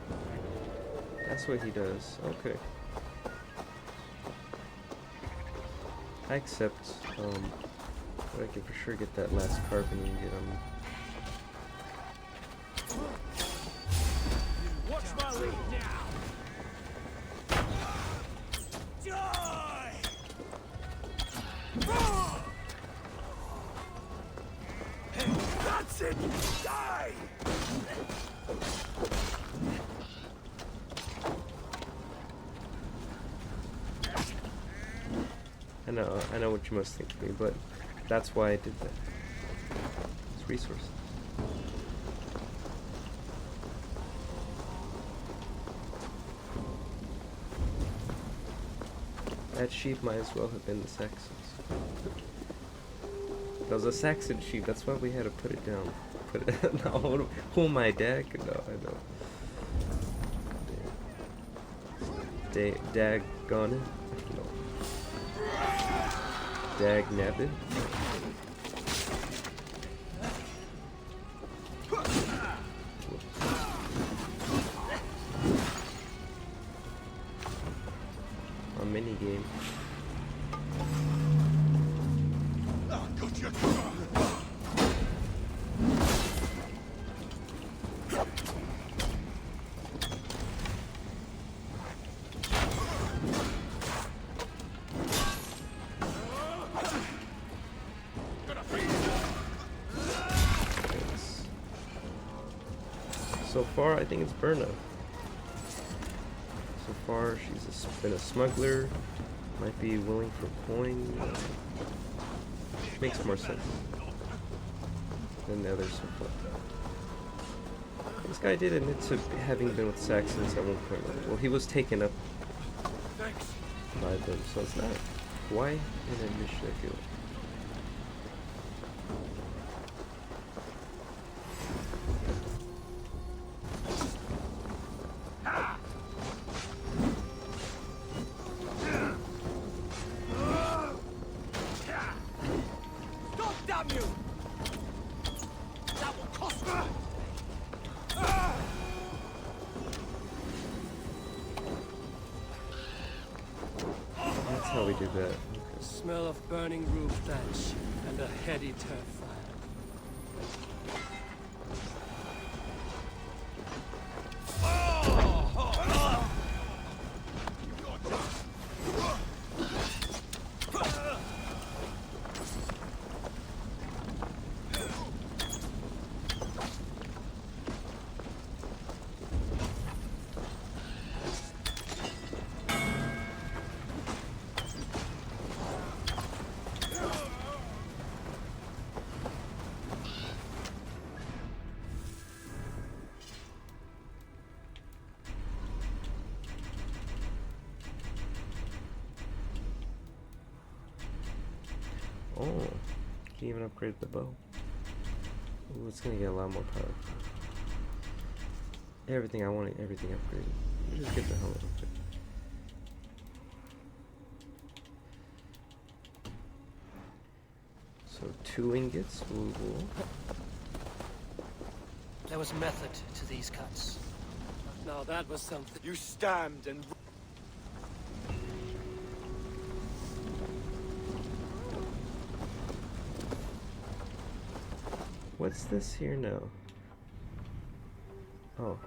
That's what he does. Okay. I accept, but I can for sure get that last carbon ingot on me. Watch my lead now! Die! That's it! Die! I know what you must think of me, but that's why I did that. It's resources. That sheep might as well have been the Saxons. That was a Saxon sheep, that's why we had to put it down. Put it no, who am I, Dag? No, I know. Dag gone. No. Dag nabbit. A mini game. So far, I think it's Berna. So far, she's been a smuggler. Might be willing for coin. Makes more sense than the others so far. This guy did admit to having been with Saxons at one point. Well, he was taken up by them, so it's not quite an admission, I feel. How we did that. Okay. Smell of burning roof thatch and a heady turf fire. Oh, can even upgrade the bow. Ooh, it's gonna get a lot more powerful. Everything I wanted, everything upgraded. Just get the helmet upgraded. So 2 ingots. Ooh. There was method to these cuts. Now that was something. You stand and... What's this here now? Oh.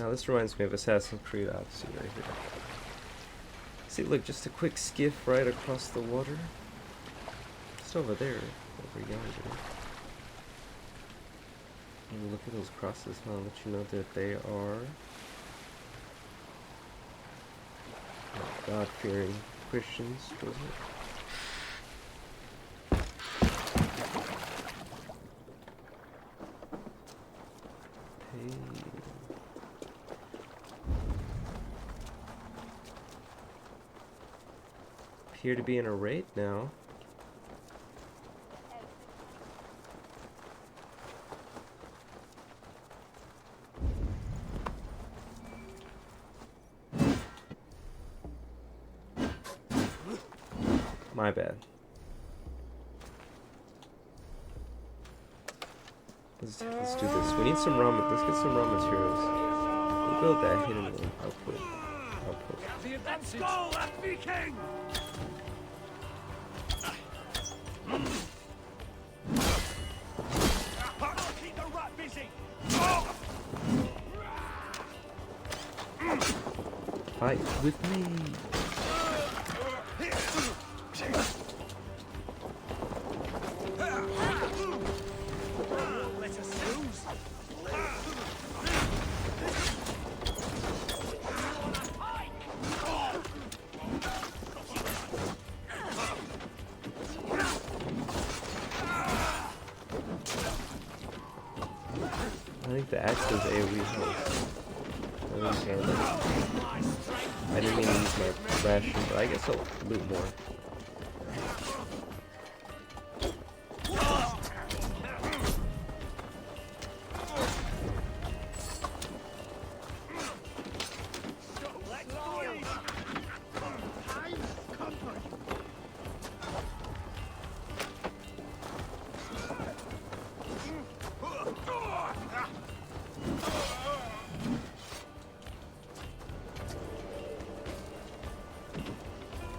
Now this reminds me of Assassin's Creed Odyssey right here. See, look, just a quick skiff right across the water. Just over there, over yonder. And look at those crosses, huh? I'll let you know that they are God-fearing Christians, was it? Appear to be in a raid now. My bad. Let's do this. We need some let's get some raw materials. We'll build that hidden output. Let's go, Viking! Keep the rat busy. Fight with me. Let us lose. I think the axe does AoE health. I understand that. I didn't mean to use my ration, but I guess I'll loot more.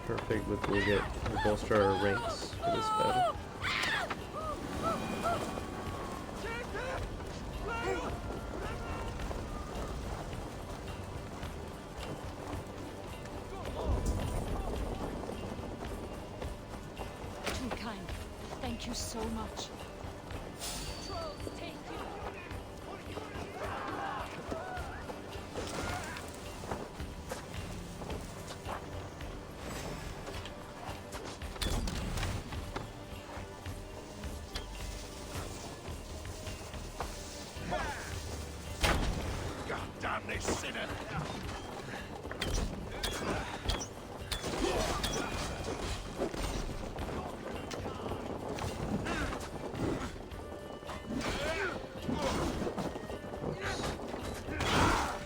Perfect, we'll bolster our ranks for this battle. Too kind. Thank you so much. Trolls take you. Damn this sinner!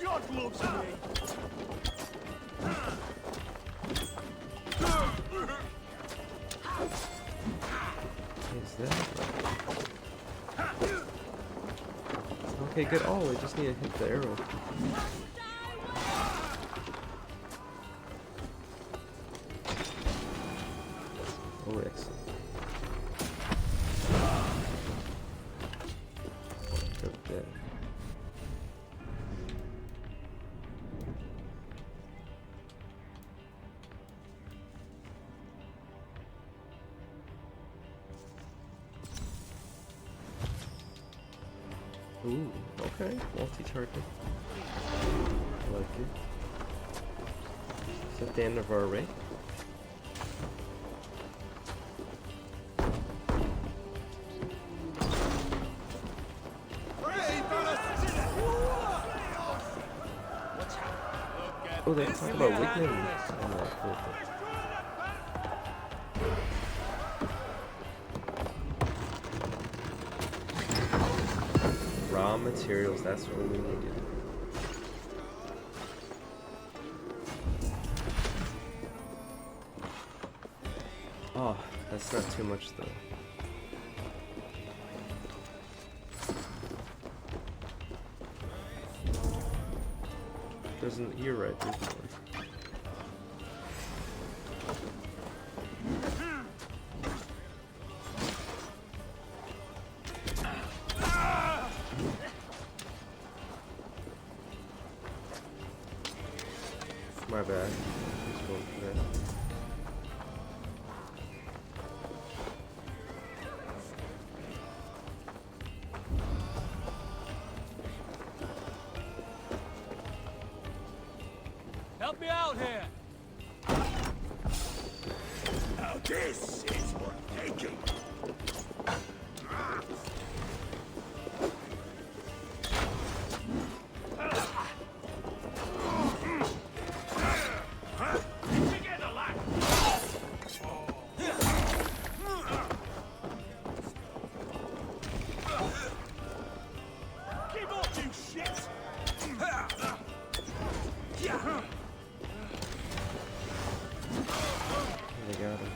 God loves me. Is that? Okay, good. Oh, I just need to hit the arrow. Oh, excellent. Good there. Ooh, okay. Multi-target. I like it. Is that the end of our raid? Oh, they talk about Wigman. Raw materials, that's what we needed. Oh, that's not too much though. You're right, there's more. bad. Just going for that. Help me out here! Now this is worth taking. They got him.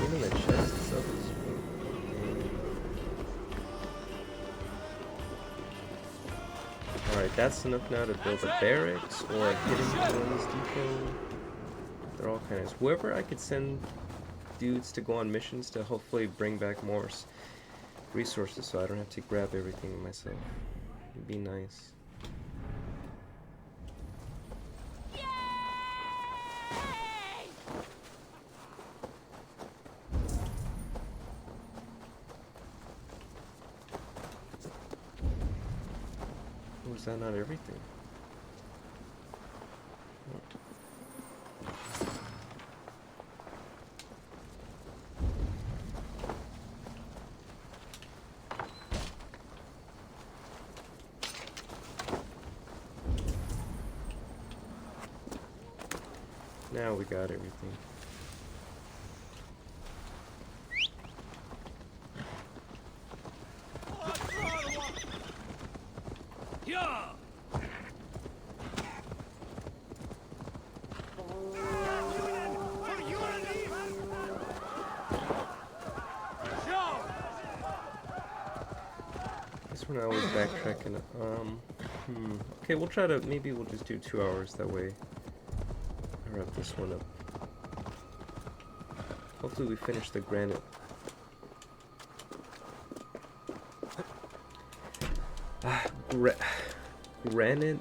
Even the chest itself is alright, that's enough now to build a barracks or a hidden villains depot. They're all kind of... Whoever I could send dudes to go on missions to hopefully bring back more resources so I don't have to grab everything myself. It'd be nice. Was that not everything? Now we got everything. Yeah! This one I always backtracking. Okay, we'll try to, maybe we'll just do 2 hours, that way I wrap this one up. Hopefully we finish the granite. Granite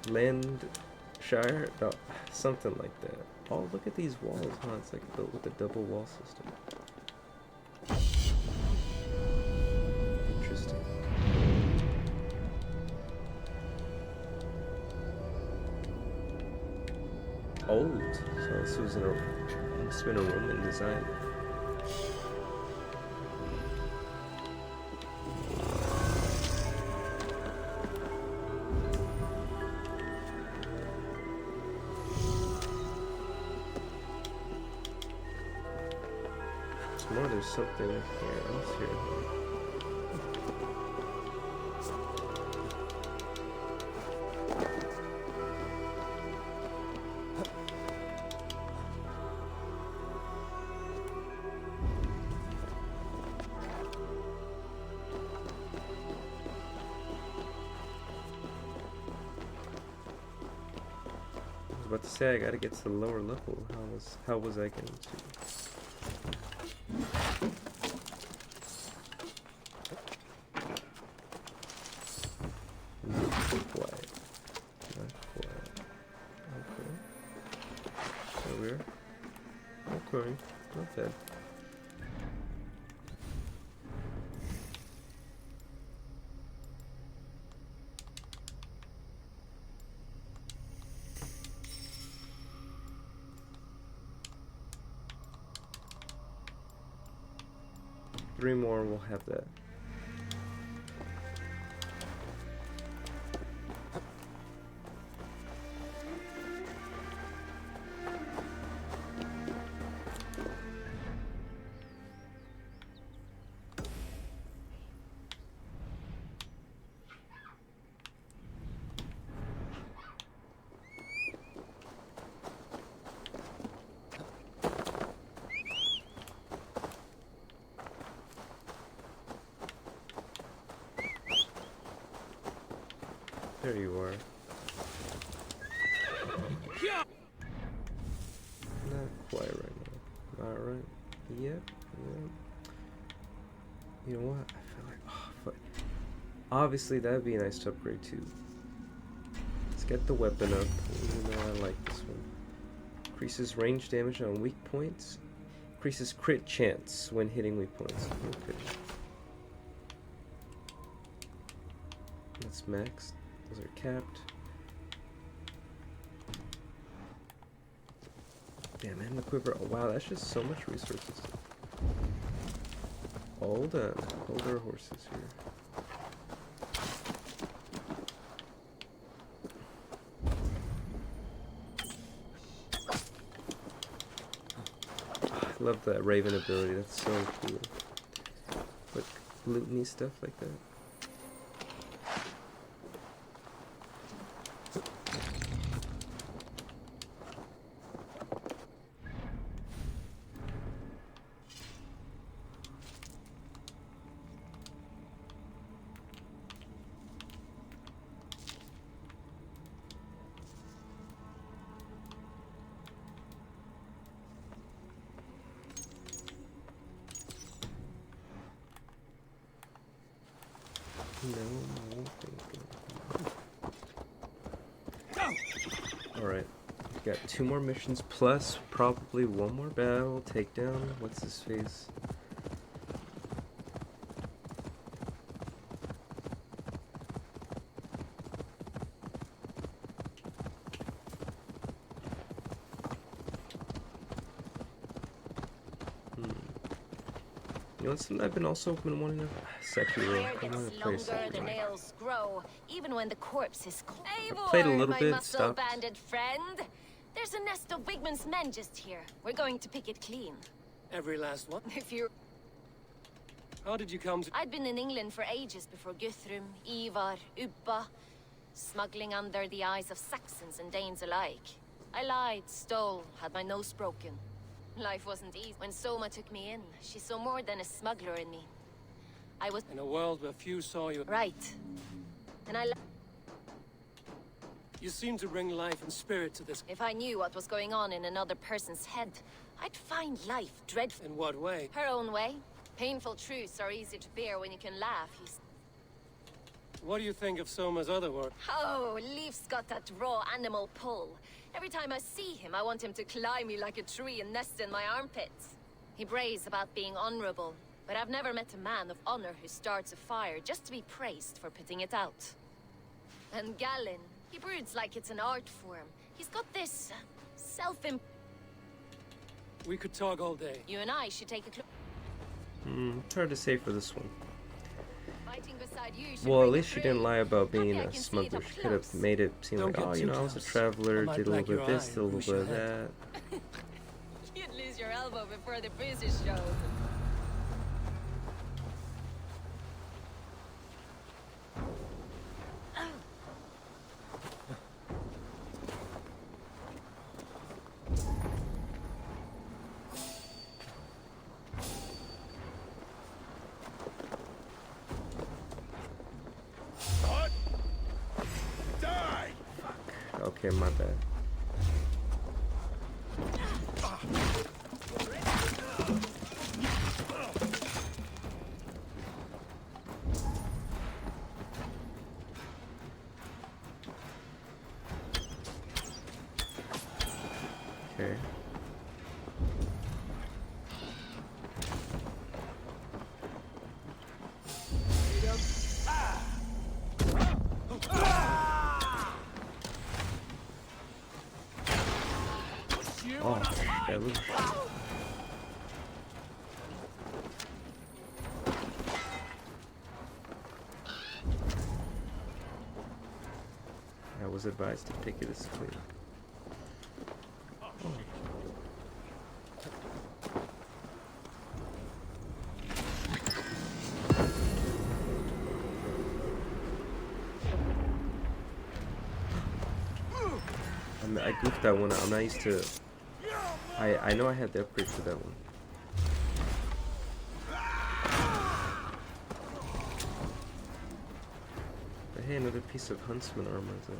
Landshire? No, something like that. Oh, look at these walls, huh? It's like built with a double wall system. Interesting. Old. So this was must have been a Roman design. More, there's something else here. I was about to say I gotta get to the lower level. How was I getting to? Okay, not bad. Three more, we'll have that. There you are. Not quite right now. Not right? Yep. You know what? I feel like, oh, fuck. Obviously, that'd be nice to upgrade too. Let's get the weapon up. Even though I like this one. Increases range damage on weak points. Increases crit chance when hitting weak points. Okay. That's maxed. Those are capped. Damn, man, the quiver. Oh, wow, that's just so much resources. Hold on. Hold our horses here. I love that Raven ability. That's so cool. Like, loot me stuff like that. Alright, we've got 2 more missions plus probably 1 more battle. Take down, what's his face? You know, something I've also been wanting to Sekiro. I want to play The Sekiro. nails grow, even when the corpse is cold. Eivor, Played a little my bit, muscle stopped. banded friend. There's a nest of Wigman's men just here. We're going to pick it clean. Every last one? If you... How did you come to... I'd been in England for ages before Guthrum, Eivor, Ubba, smuggling under the eyes of Saxons and Danes alike. I lied, stole, had my nose broken. Life wasn't easy. When Soma took me in, she saw more than a smuggler in me. I was... In a world where few saw you... Right. And I... You seem to bring life and spirit to this... If I knew what was going on in another person's head, I'd find life dreadful. In what way? Her own way. Painful truths are easy to bear when you can laugh. What do you think of Soma's other work? Oh, Leaf's got that raw animal pull. Every time I see him, I want him to climb me like a tree and nest in my armpits. He brays about being honorable, but I've never met a man of honor who starts a fire just to be praised for putting it out. And Gallin, he broods like it's an art form. He's got this self-imp... We could talk all day. You and I should take a It's hard to say for this one. Fighting beside you should Well, at bring least a she didn't thrill. lie about being Happy I a can see smuggler. it up She could have close. made it seem Don't like, get oh, you too know, I was a close. traveler, I might did a little black bit your of this, eye did a and little wish bit of I that. had. You'd lose your elbow before the bruises showed. What? Die! Okay, my bad. Okay. Oh, that was... I was advised to pick it as clean. I goofed that one. I'm not used to... I know I had the upgrade for that one. But hey, another piece of huntsman armor though.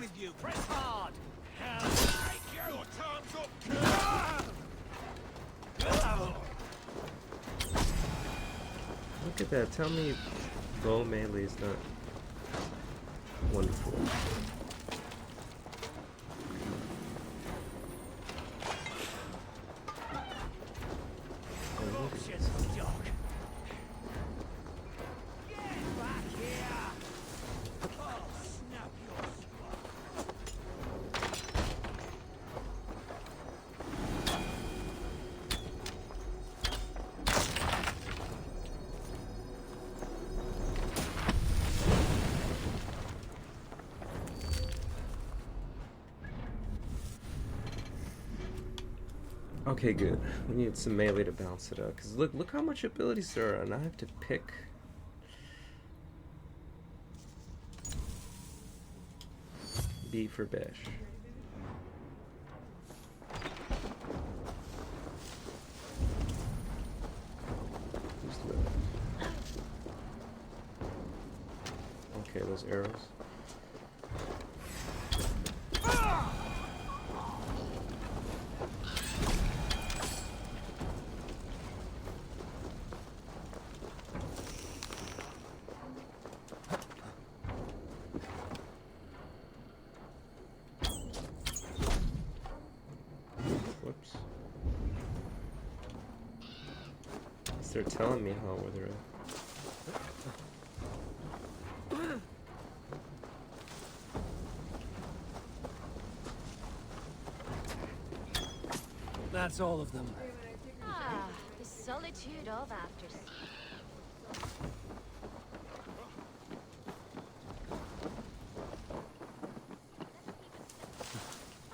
with you. Press hard. Your time's up! Look at that. Tell me bow melee is not wonderful. Okay, good. We need some melee to balance it out. Cause look how much abilities there are, and I have to pick. B for bash. Who's left? Okay, those arrows. They're telling me how where they're at. That's all of them. Ah, the solitude of after.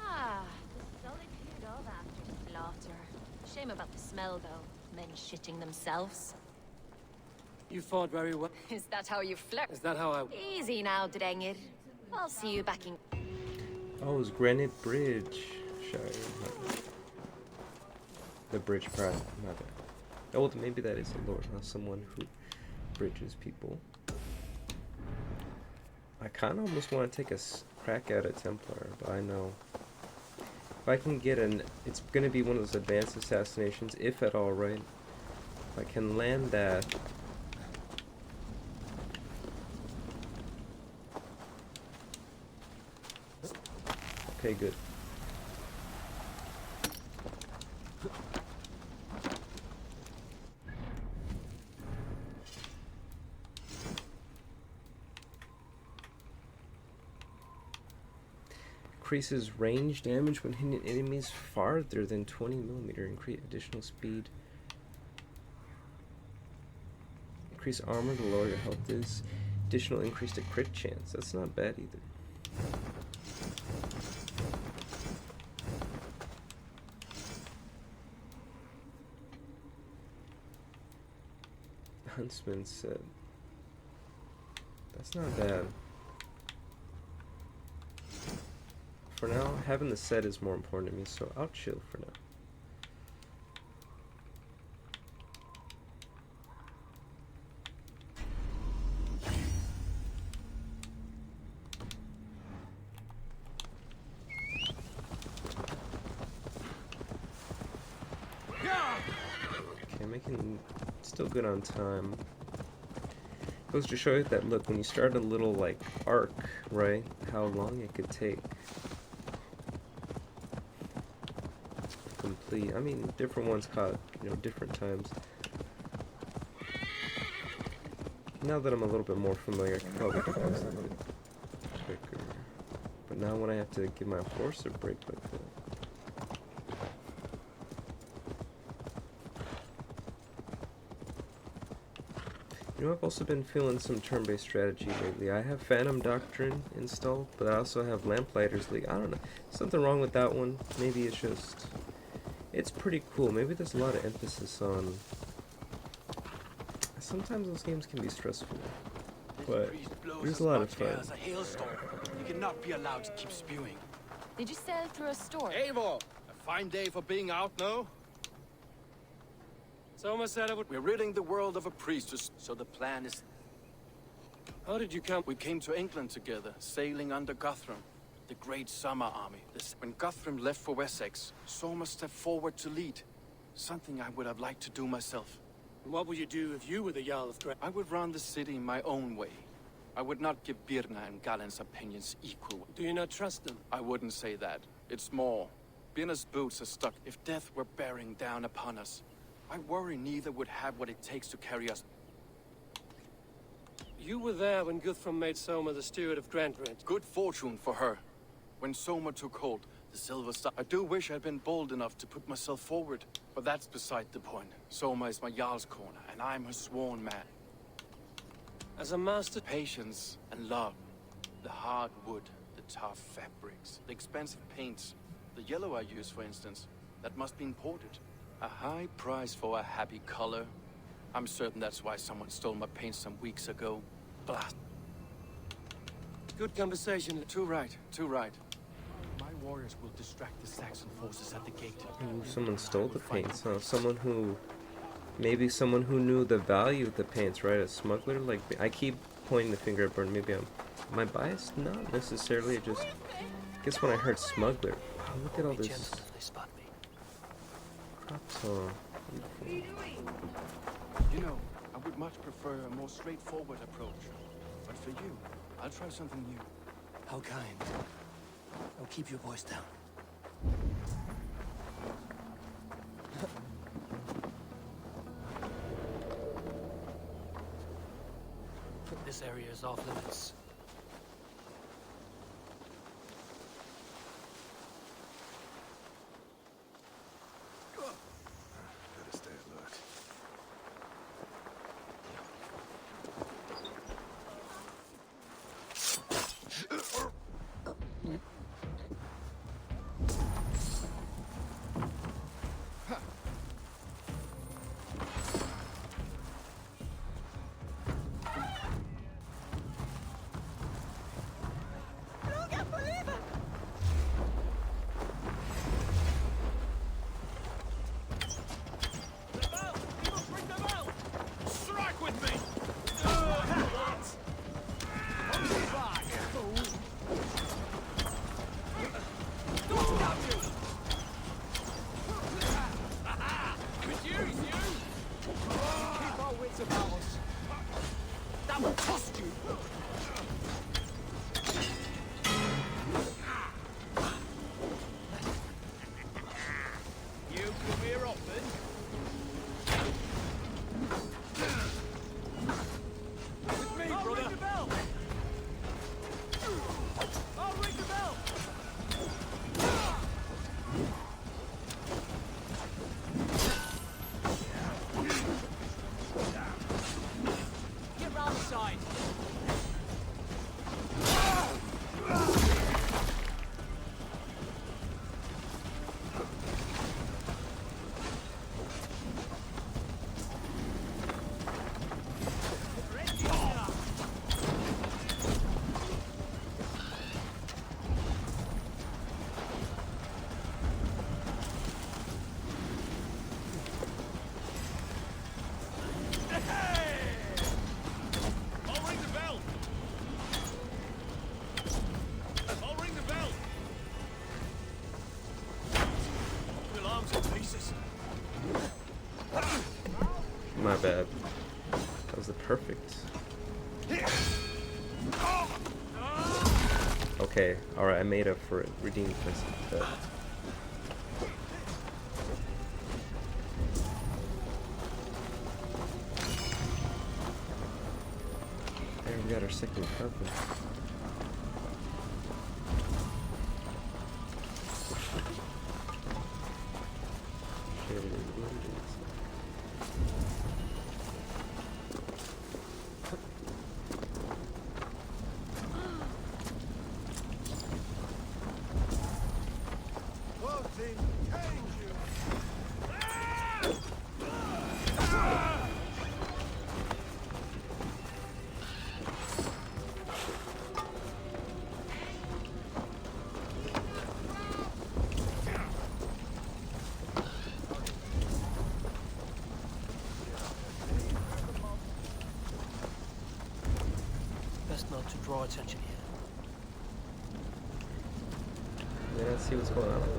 Ah, the solitude of after slaughter. Shame about the smell, though. Men shitting themselves. You fought very well. Is that how you flirt? Is that how I... Easy now, Drengir. I'll see you back in... Oh, it was Granite Bridge. Shire. The bridge part. My bad. Oh, well, maybe that is a lord, not someone who bridges people. I kind of almost want to take a crack at a Templar, but I know if I can get an, it's going to be one of those advanced assassinations, if at all, right? If I can land that. Okay, good. Increases range damage when hitting enemies farther than 20mm. Increase additional speed. Increase armor the lower your health is. Additional increase to crit chance. That's not bad either. Huntsman said. That's not bad. For now, having the set is more important to me, so I'll chill for now. Okay, making still good on time. Goes to show you that, look, when you start a little like arc, right, how long it could take. Complete. I mean, different ones caught, you know, different times. Now that I'm a little bit more familiar, I can probably do this a little bit quicker. But now when I have to give my horse a break like that. You know, I've also been feeling some turn-based strategy lately. I have Phantom Doctrine installed, but I also have Lamplighters League. I don't know. Something wrong with that one. Maybe it's just... It's pretty cool. Maybe there's a lot of emphasis on... Sometimes those games can be stressful, but there's a lot of fun. A hailstorm. You cannot be allowed to keep spewing. Did you sail through a storm? Eivor! A fine day for being out, no? Soma said it would... We're ridding the world of a priestess, so the plan is... How did you come? We came to England together, sailing under Guthrum. the great Summer army. When Guthrum left for Wessex, Soma stepped forward to lead. Something I would have liked to do myself. What would you do if you were the Jarl of Threat? I would run the city my own way. I would not give Birna and Galen's opinions equal. Do you not trust them? I wouldn't say that. It's more. Birna's boots are stuck. If death were bearing down upon us, I worry neither would have what it takes to carry us. You were there when Guthrum made Soma the steward of Grantred. Good fortune for her. When Soma took hold, the Silver Star... I do wish I'd been bold enough to put myself forward. But that's beside the point. Soma is my Jarl's corner, and I'm her sworn man. As a master... Patience and love. The hard wood, the tough fabrics, the expensive paints. The yellow I use, for instance, that must be imported. A high price for a happy color. I'm certain that's why someone stole my paint some weeks ago. Blast. Good conversation. Too right, too right. My warriors will distract the Saxon forces at the gate. Ooh, someone stole the paints, huh? Maybe someone who knew the value of the paints, right? A smuggler? Like, I keep pointing the finger at Burn. Maybe am I biased? Not necessarily, just... I guess when I heard smuggler, wow, look at all this... Oh, you know, I would much prefer a more straightforward approach. But for you, I'll try something new. How kind. Now keep your voice down. This area is off limits. Better stay alert. My bad. That was the perfect. Okay, alright, I made up for it. Redeemed myself. There, we got our second weapon. Best not to draw attention here. May not see what's going on over there.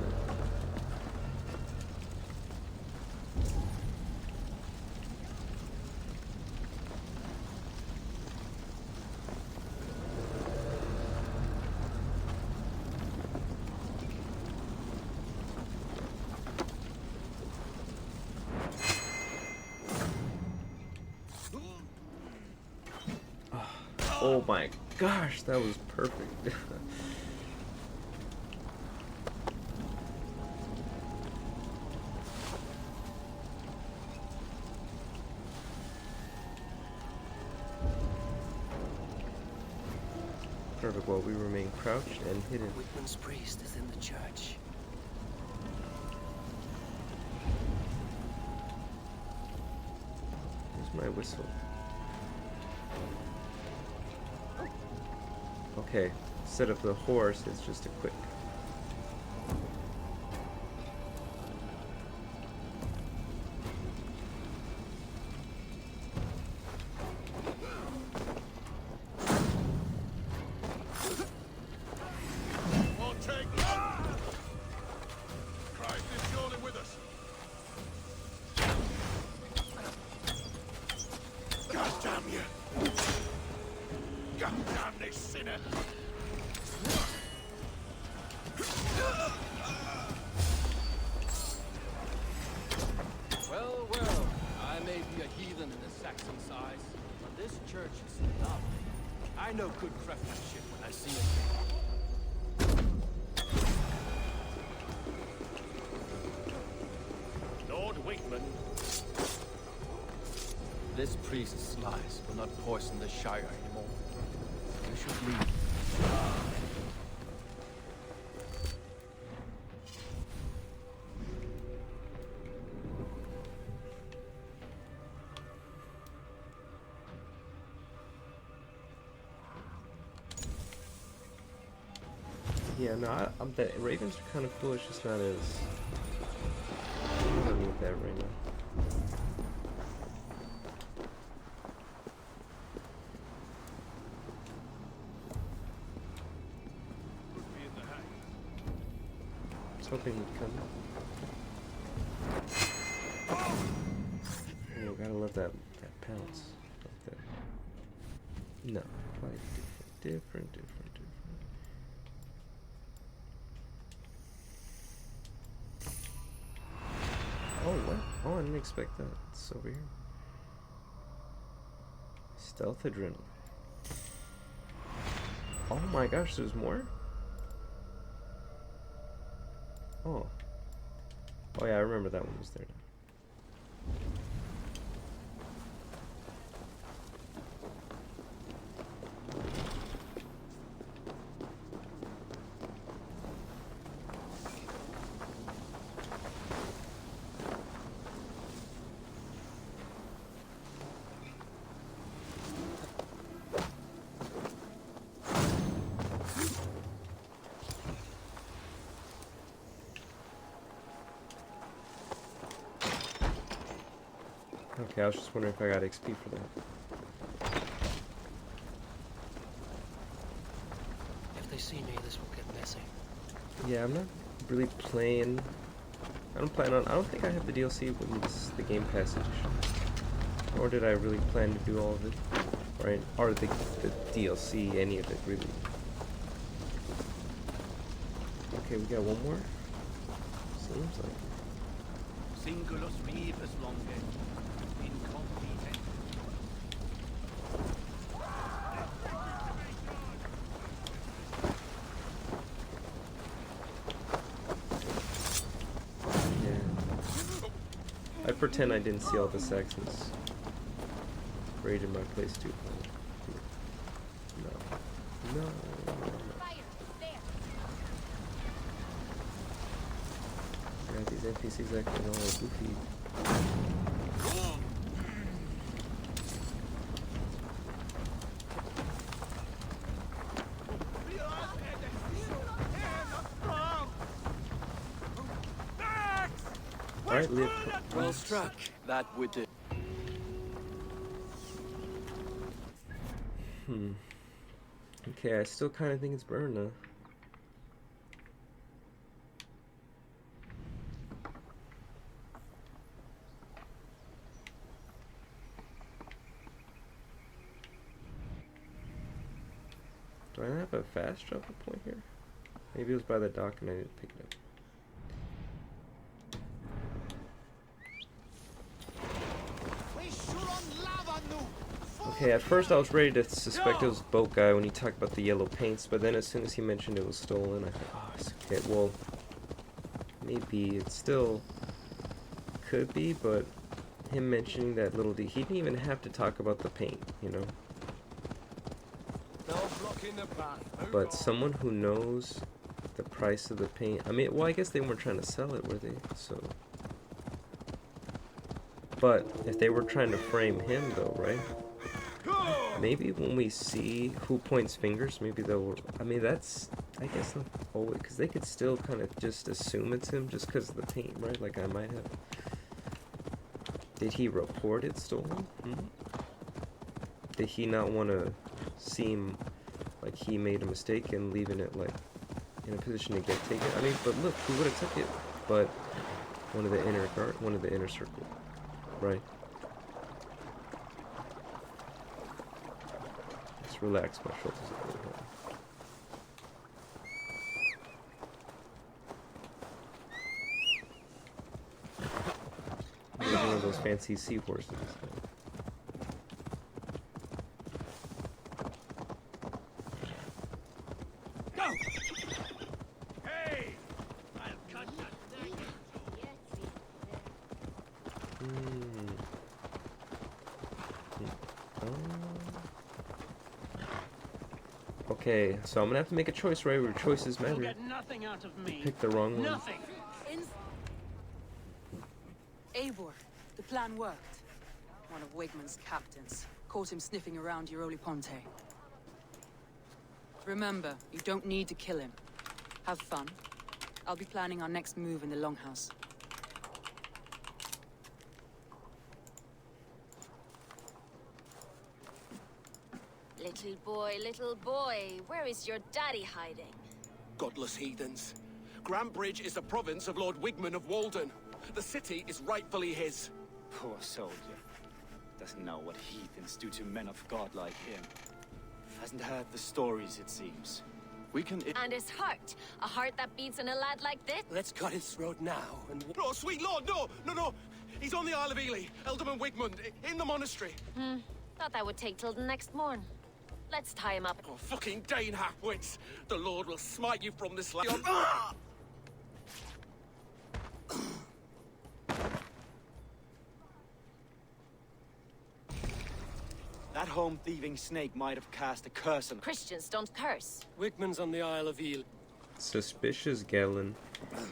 Oh my gosh, that was perfect. Perfect, while we remain crouched and hidden. Wigman's priest is in the church. Where's my whistle? Okay, instead of the horse, it's just a quick. Well, well, I may be a heathen in the Saxon size, but this church is lovely. I know good craftsmanship when I see it. Lord Wigman. This priest's lies will not poison the Shire anymore. You should leave. Yeah, no, the ravens are kind of cool. It's just not as. I don't need that right now. I was hoping he'd come. Oh, gotta love that pounce like that. No, quite different. Oh, what? Oh, I didn't expect that. It's over here. Stealth adrenaline. Oh my gosh, there's more? Oh. Oh yeah, I remember that one was there now. Okay, I was just wondering if I got XP for that. If they see me, this will get messy. Yeah, I'm not really playing. I don't think I have the DLC when the Game Pass edition. Or did I really plan to do all of it? Right? Or the DLC, any of it, really. Okay, we got one more? Seems like it. Singulus vivus longe. Incompetente. I pretend I didn't see all the Saxons raided my place too. No. Yeah, these NPCs acting all goofy. Alright, live. Well struck. That we did. Okay, I still kind of think it's burned though. have a fast travel point here? Maybe it was by the dock and I didn't pick it up. Okay, at first I was ready to suspect it was the boat guy when he talked about the yellow paints, but then as soon as he mentioned it was stolen, I thought, oh, it's okay, well, maybe it still could be, but him mentioning that little he didn't even have to talk about the paint, you know? But someone who knows the price of the paint, I mean, well, I guess they weren't trying to sell it, were they? So, but if they were trying to frame him, though, right? Maybe when we see who points fingers, maybe they'll, I mean, that's, I guess not always, because they could still kind of just assume it's him just because of the paint, right? Like I might have. Did he report it stolen? Did he not want to seem like he made a mistake and leaving it like in a position to get taken? I mean, but look, who would have took it? But one of the inner circle, right? Just relax my shoulders a little bit. One of those fancy seahorses. Okay, so I'm gonna have to make a choice, right? Where choices matter. Get nothing out of me. Pick the wrong one. Nothing. Eivor, the plan worked. One of Wigmund's captains caught him sniffing around Euroli Ponte. Remember, you don't need to kill him. Have fun. I'll be planning our next move in the Longhouse. Little boy, where is your daddy hiding? Godless heathens. Grantbridge is the province of Lord Wigmund of Walden. The city is rightfully his. Poor soldier. Doesn't know what heathens do to men of God like him. Hasn't heard the stories, it seems. We can... And his heart. A heart that beats in a lad like this? Let's cut his throat now and... No, sweet lord, no! He's on the Isle of Ely, Ealdorman Wigmund, in the monastery. Thought that would take till the next morn. Let's tie him up. Oh, fucking Dane halfwits! The Lord will smite you from this land. That home-thieving snake might have cast a curse on... Christians don't curse. Wigmund's on the Isle of Ely. Suspicious Galen.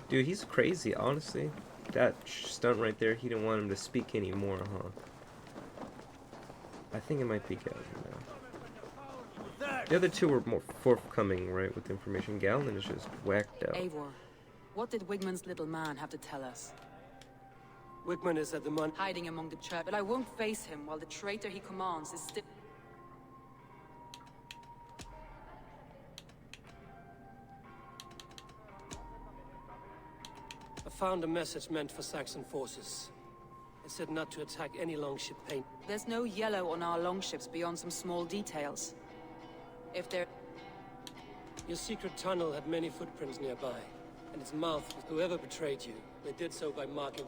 Dude, he's crazy, honestly. That stunt right there, he didn't want him to speak anymore, huh? I think it might be Galen now. The other two were more forthcoming, right, with information. Galen is just whacked out. Eivor, what did Wigmund's little man have to tell us? Wigmund is at the hiding among the church, but I won't face him while the traitor he commands is still... I found a message meant for Saxon forces. It said not to attack any longship paint. There's no yellow on our longships beyond some small details. If there... Your secret tunnel had many footprints nearby, and its mouth, whoever betrayed you, they did so by marking...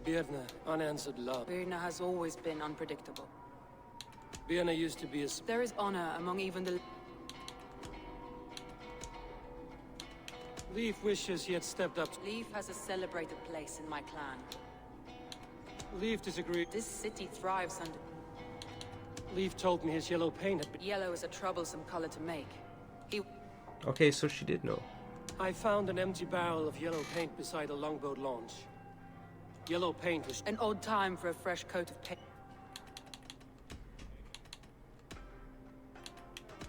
Birna, unanswered love. Birna has always been unpredictable. Birna used to be a... There is honor among even the... Leif wishes he had stepped up. Leif has a celebrated place in my clan. Leif disagreed. This city thrives under... Leif told me his yellow paint had been... Yellow is a troublesome color to make. He... Okay, so she did know. I found an empty barrel of yellow paint beside a longboat launch. Yellow paint was... An odd time for a fresh coat of paint.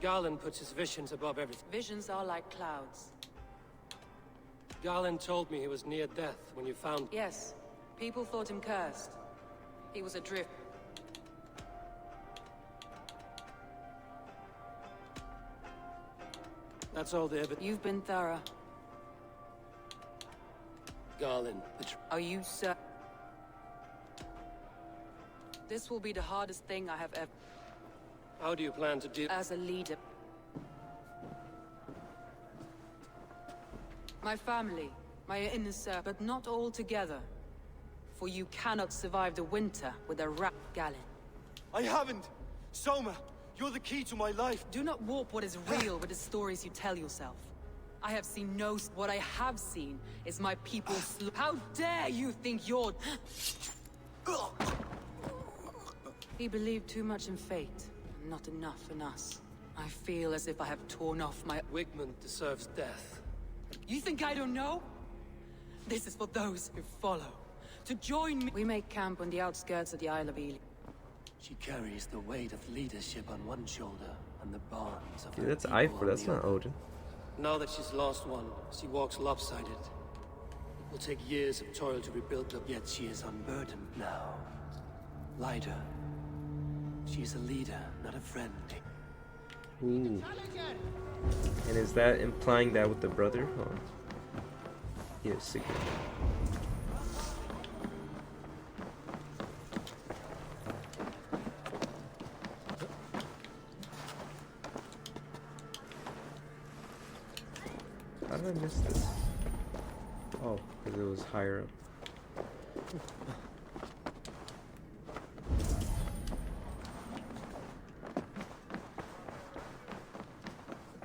Galen puts his visions above everything. Visions are like clouds. Galen told me he was near death when you found... Yes. People thought him cursed. He was adrift. That's all the evidence. You've been thorough. Galen, Are you, sir? This will be the hardest thing I have ever... How do you plan to deal... As a leader. My family, my inner circle, but not all together. For you cannot survive the winter with a rat gallon. I haven't! Soma, you're the key to my life. Do not warp what is real with the stories you tell yourself. I have seen no... What I have seen is my people How dare you think you're... He believed too much in fate, and not enough in us. I feel as if I have torn off my... Wigmund deserves death. You think I don't know? This is for those who follow. To join me... We make camp on the outskirts of the Isle of Ely. She carries the weight of leadership on one shoulder and the bonds of Dude, her that's people Eivor, on that's the not other. Odin. Now that she's lost one, she walks lopsided. It will take years of toil to rebuild her, yet she is unburdened now. Lighter. She is a leader, not a friend. Ooh. And is that implying that with the brother? Oh. Yes, secret. How did I miss this? Oh, because it was higher up.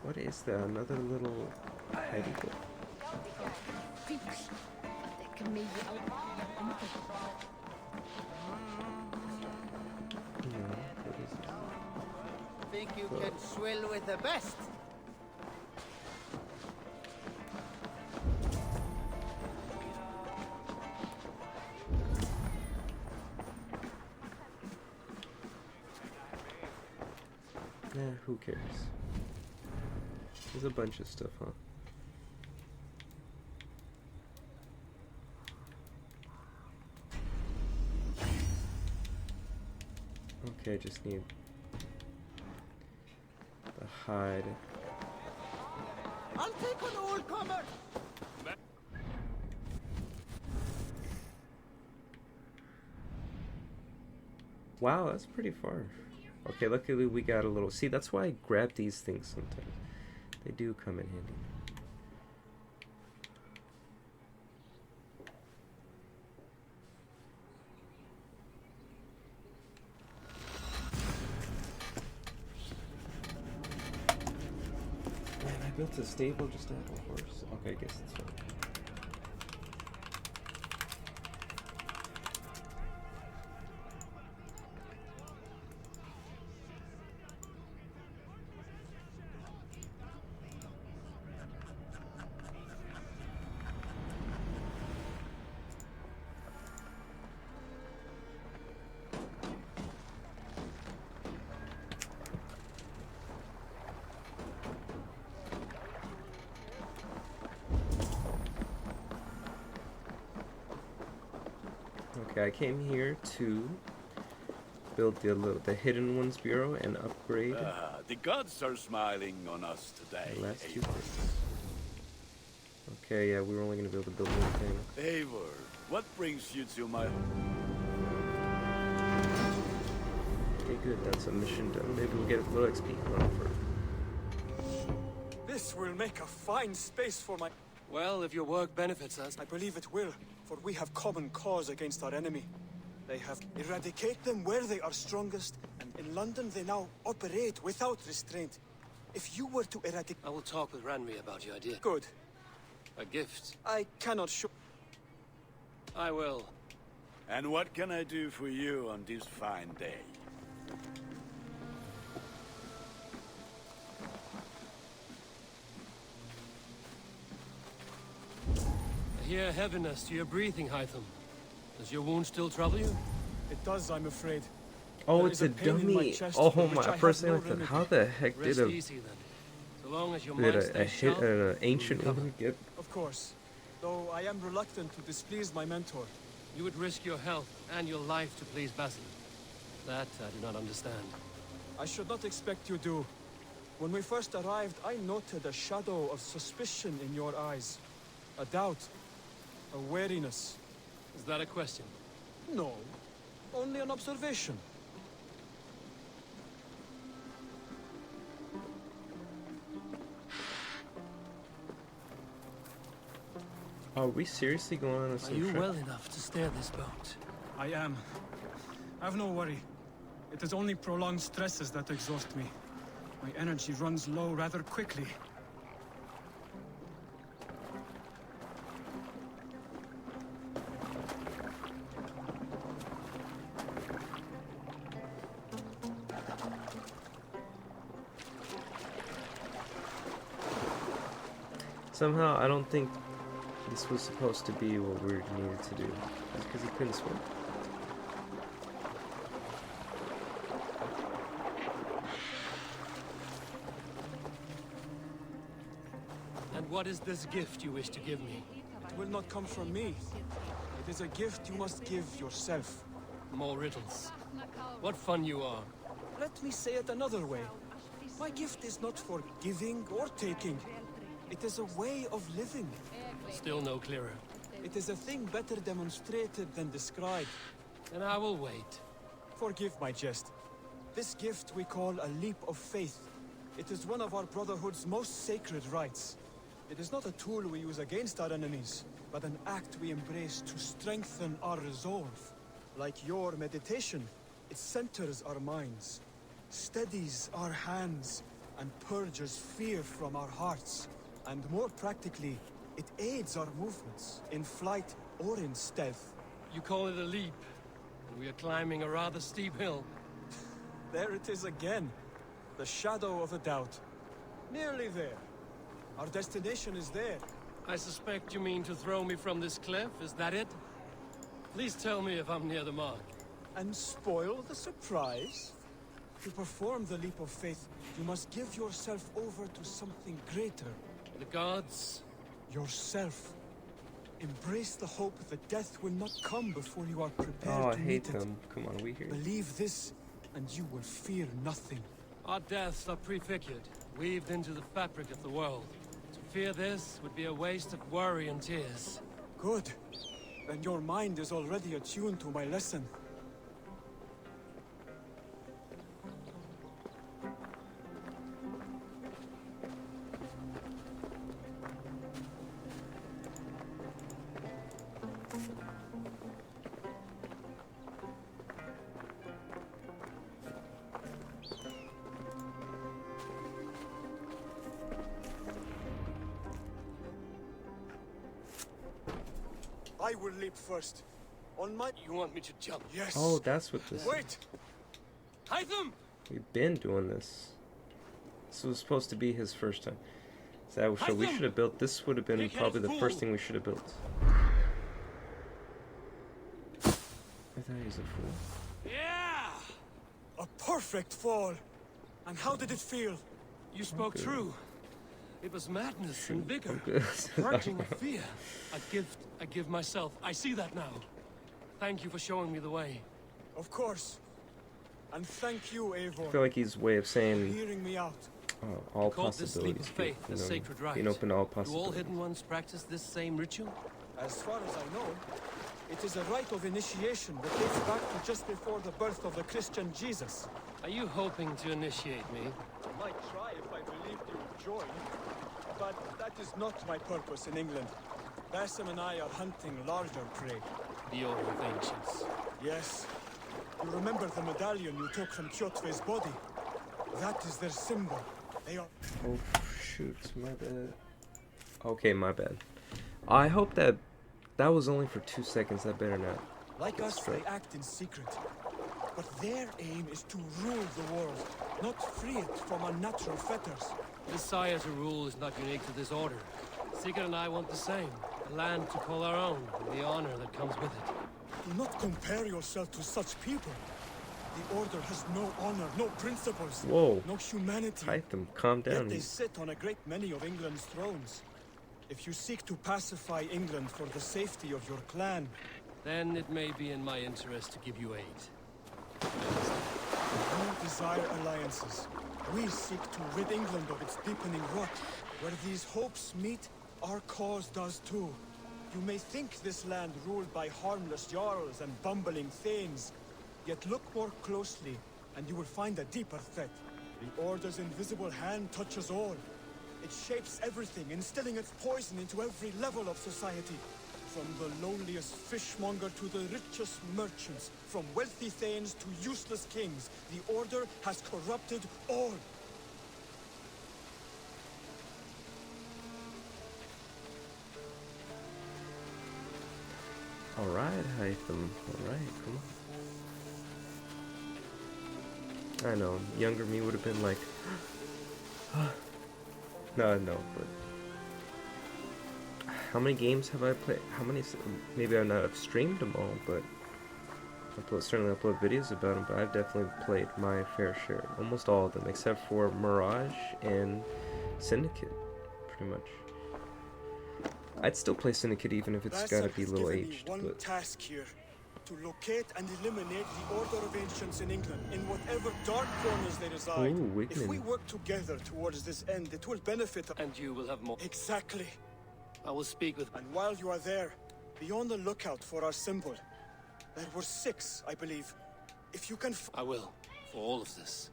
What is that? Another little hidey hole? Think you can swill with the best? Yeah, who cares? There's a bunch of stuff, huh? Okay, just need the hide. I'll take on all comers. Wow, that's pretty far. Okay, luckily we got a little... See, that's why I grab these things sometimes. They do come in handy. Man, I built a stable just to have a horse. Okay, I guess that's fine. Okay, I came here to build the Hidden Ones Bureau and upgrade The gods are smiling on us today. the last two things. Okay, yeah, we were only going to be able to build one thing. Eivor, what brings you to my... Okay, good, that's a mission done. Maybe we'll get a little XP on for... This will make a fine space for my... Well, if your work benefits us... I believe it will, for we have common cause against our enemy. They have eradicate them where they are strongest, and in London they now operate without restraint. If you were to eradicate... I will talk with Ranry about your idea. Good. A gift. I cannot show... I will. And what can I do for you on this fine day? I hear heaviness to your breathing, Hytham. Does your wound still trouble you? It does, I'm afraid. Oh, There it's is a pain in my dummy! chest Oh for which my, I have first no thing I thought, remedy. how the heck Rest did easy then. So long as your did mind a stays hit sharp, an ancient you'll recover. woman get... Of course. Though I am reluctant to displease my mentor. You would risk your health and your life to please Basil. That I do not understand. I should not expect you do. When we first arrived, I noted a shadow of suspicion in your eyes. A doubt. A wariness. Is that a question? No. Only an observation. Are we seriously going on a Are you trip? well enough to steer this boat? I am. Have no worry. It is only prolonged stresses that exhaust me. My energy runs low rather quickly. Somehow, I don't think this was supposed to be what we needed to do. Just because he couldn't swim. And what is this gift you wish to give me? It will not come from me. It is a gift you must give yourself. More riddles. What fun you are. Let me say it another way. My gift is not for giving or taking. It is a way of living. Still no clearer. It is a thing better demonstrated than described. Then I will wait. Forgive my jest. This gift we call a leap of faith. It is one of our Brotherhood's most sacred rites. It is not a tool we use against our enemies, but an act we embrace to strengthen our resolve. Like your meditation, it centers our minds, steadies our hands, and purges fear from our hearts. And more practically, it aids our movements, in flight or in stealth. You call it a leap, and we are climbing a rather steep hill. There it is again. The shadow of a doubt. Nearly there. Our destination is there. I suspect you mean to throw me from this cliff, is that it? Please tell me if I'm near the mark. And spoil the surprise? To perform the leap of faith, you must give yourself over to something greater. The gods? Yourself. Embrace the hope that death will not come before you are prepared Oh, I to hate meet it. him. Come on, we here. Believe this, and you will fear nothing. Our deaths are prefigured, weaved into the fabric of the world. To fear this would be a waste of worry and tears. Good. Then your mind is already attuned to my lesson. I will leap first. On my... You want me to jump? Yes. Oh, that's what this is. Wait! Hytham! We've been doing this. This was supposed to be his first time. So we should have built. This would have been probably the first thing we should have built. I thought he was a fool. Yeah! A perfect fall! And how did it feel? You spoke true. It was madness and vigor. good. Purging with fear. A gift I give myself. I see that now. Thank you for showing me the way. Of course. And thank you, Eivor. I feel like he's way of saying hearing me out. all Called this leap possibilities. of faith you a know, sacred rite. being open to all Do possibilities. all hidden ones practice this same ritual? As far as I know, it is a rite of initiation that dates back to just before the birth of the Christian Jesus. Are you hoping to initiate me? I might try if I believed you would join. But that is not my purpose in England. Basim and I are hunting larger prey. The Order of Ancients. Yes. You remember the medallion you took from Kjotve's body? That is their symbol. They are... Oh, shoot. My bad. Okay, my bad. I hope that was only for 2 seconds. I better not. Like us, they act in secret. But their aim is to rule the world, not free it from unnatural fetters. The desire to rule is not unique to this order. Sigurd and I want the same. A land to call our own, and the honor that comes with it. Do not compare yourself to such people. The Order has no honor, no principles, Whoa. no humanity. Hytham, calm down. Yet they sit on a great many of England's thrones. If you seek to pacify England for the safety of your clan, then it may be in my interest to give you aid. you desire alliances. We seek to rid England of its deepening rot. Where these hopes meet, our cause does too. You may think this land ruled by harmless jarls and bumbling thanes, Yet look more closely, and you will find a deeper threat. The Order's invisible hand touches all. It shapes everything, instilling its poison into every level of society. From the lowliest fishmonger to the richest merchants, from wealthy thanes to useless kings, the Order has corrupted all. Alright, Hytham. Alright, come on. I know, younger me would have been like, no, but how many games have I played? How many? Maybe I've not streamed them all, but certainly upload videos about them. But I've definitely played my fair share, almost all of them, except for Mirage and Syndicate, pretty much. I'd still play Syndicate even if it's got to be a little aged. One But task here: to locate and eliminate the Order of Ancients in England, in whatever dark corners they reside. Ooh, if we work together towards this end, it will benefit. And you will have more. Exactly. I will speak with. And while you are there, be on the lookout for our symbol. There were 6, I believe. If you can. I will. For all of this.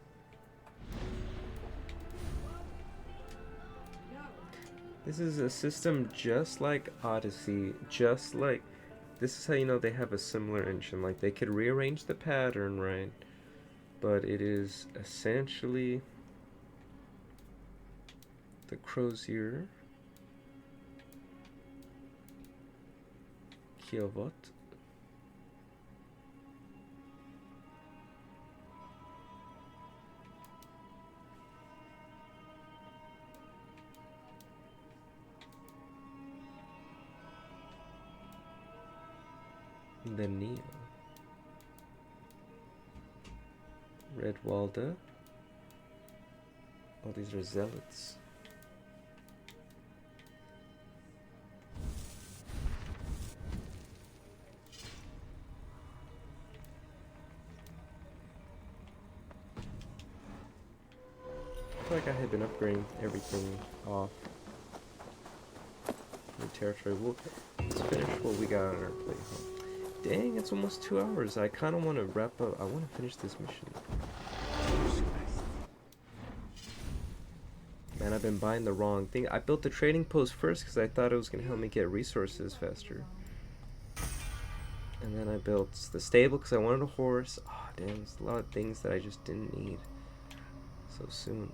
this is a system just like Odyssey, just like. This is how you know they have a similar engine. Like, they could rearrange the pattern, right? But it is essentially the Crozier, Kiovot, the Neo, Redwalda. Oh, these are zealots. I feel like I had been upgrading everything off. New territory. Let's finish what we got on our plate. Huh? Dang, it's almost 2 hours. I kind of want to wrap up. I want to finish this mission. Man, I've been buying the wrong thing. I built the trading post first because I thought it was going to help me get resources faster. And then I built the stable because I wanted a horse. Oh, damn, there's a lot of things that I just didn't need so soon.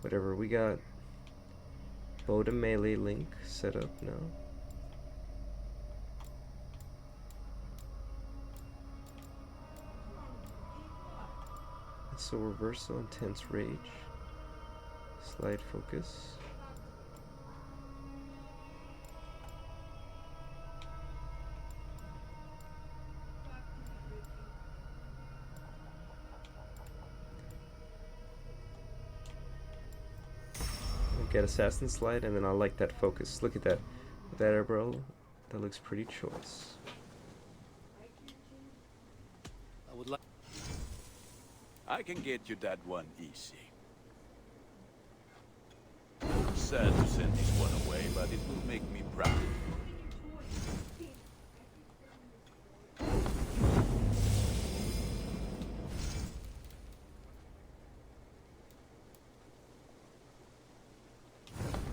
Whatever, we got bow to melee link set up now. So reversal, intense rage, slide focus. We'll get assassin slide, and then I like that focus. Look at that, with that arrow, that looks pretty choice. I would like. I can get you that one easy. Sad to send this one away, but it will make me proud.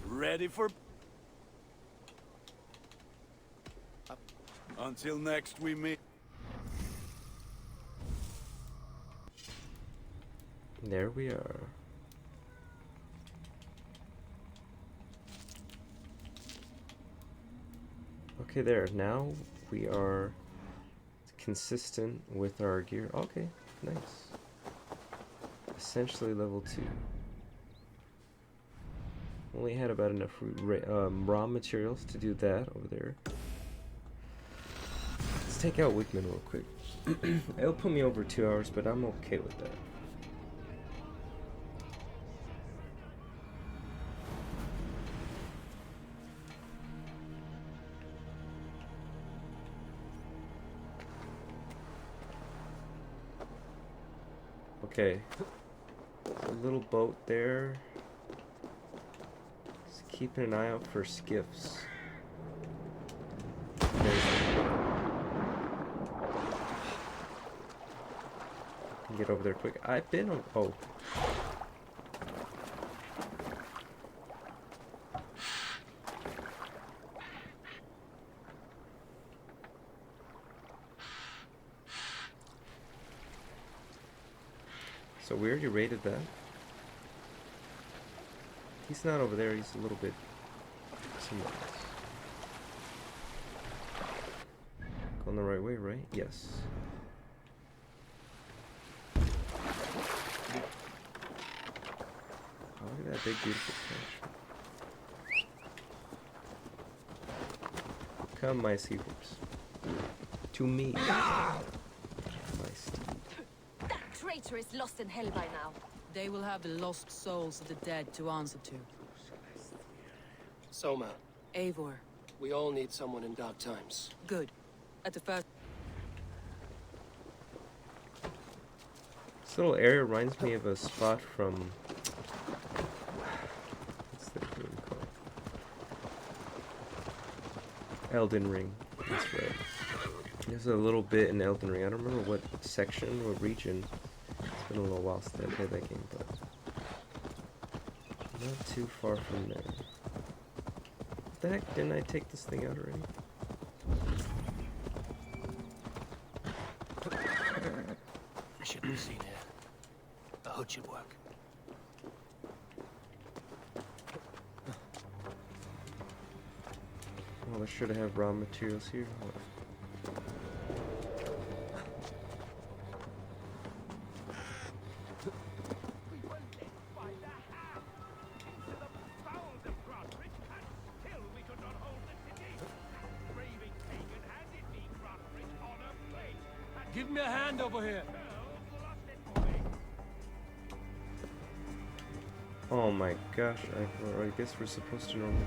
Ready for... Until next we meet. There we are. Okay, there. Now we are consistent with our gear. Okay, nice. Essentially level 2. Only had about enough raw materials to do that over there. Let's take out Wickman real quick. It'll put me over 2 hours, but I'm okay with that. Okay, a little boat there. Just keeping an eye out for skiffs. Get over there quick. I've been on. Oh. So we already raided that. He's not over there, he's a little bit somewhere else. Going the right way, right? Yes. Oh, look at that big beautiful fish. Come, my seahorse. To me. My steed. That traitor is lost in hell by now. They will have the lost souls of the dead to answer to. Soma. Eivor. We all need someone in dark times. Good. At the first... This little area reminds me of a spot from... What's that game called? Elden Ring. That's right. There's a little bit in Elden Ring. I don't remember what section or region. It's been a little while since I played that game, but not too far from there. What the heck? Didn't I take this thing out already? We shouldn't be seen here. The hood should work. Well, I should have raw materials here. Hold on. Give me a hand over here. Oh my gosh, I guess we're supposed to normally...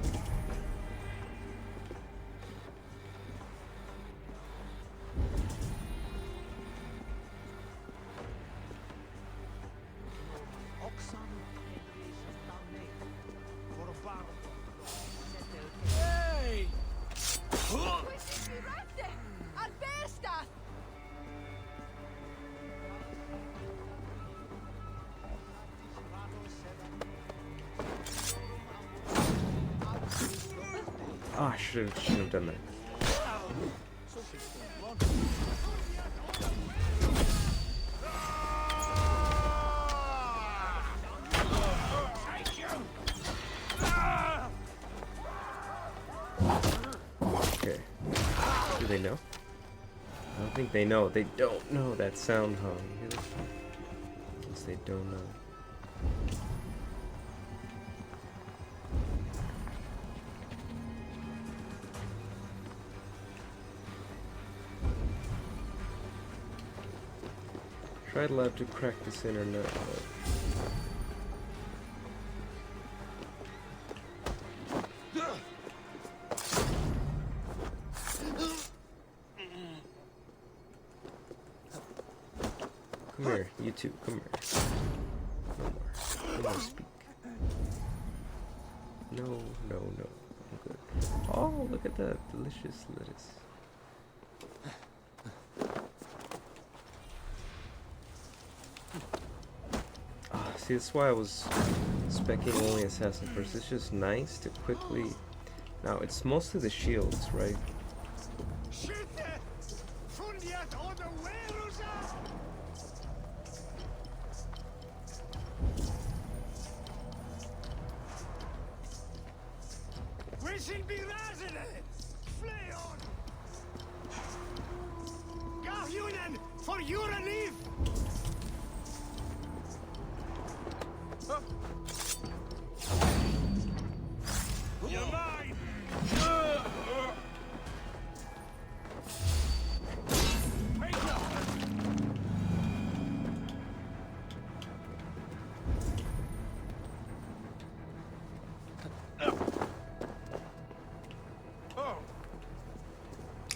Hey! Oh, I shouldn't have done that. Okay. Do they know? I don't think they know. They don't know that sound, huh? You hear that? Yes, they don't know. Tried lab to crack this internet. Come here, you two, come here. No more. No more speak. No, no, no. I'm good. Oh, look at that delicious lettuce. See, that's why I was speccing only Assassin first. It's just nice to quickly... Now, it's mostly the shields, right? For your relief! You're mine!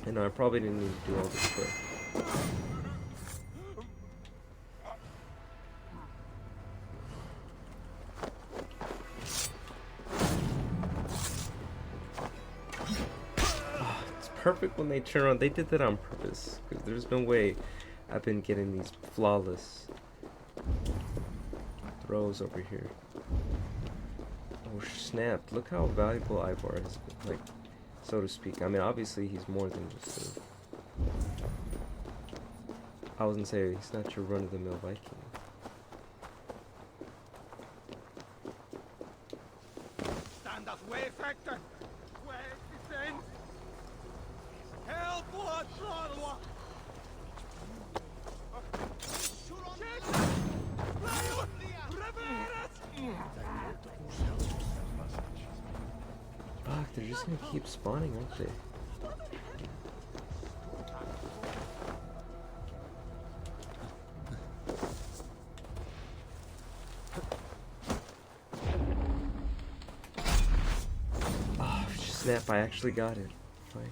You know, I probably didn't need to do all this prep. Perfect when they turn on. They did that on purpose, because there's no way I've been getting these flawless bros over here. Oh snap, look how valuable Eivor is, like, so to speak. I mean, obviously he's more than just a... I was gonna say, he's not your run-of-the-mill Viking. Stand up, wayfactor! Way descend! Help what? Fuck, they're just gonna keep spawning, aren't they? Oh, snap, I actually got it. Fine.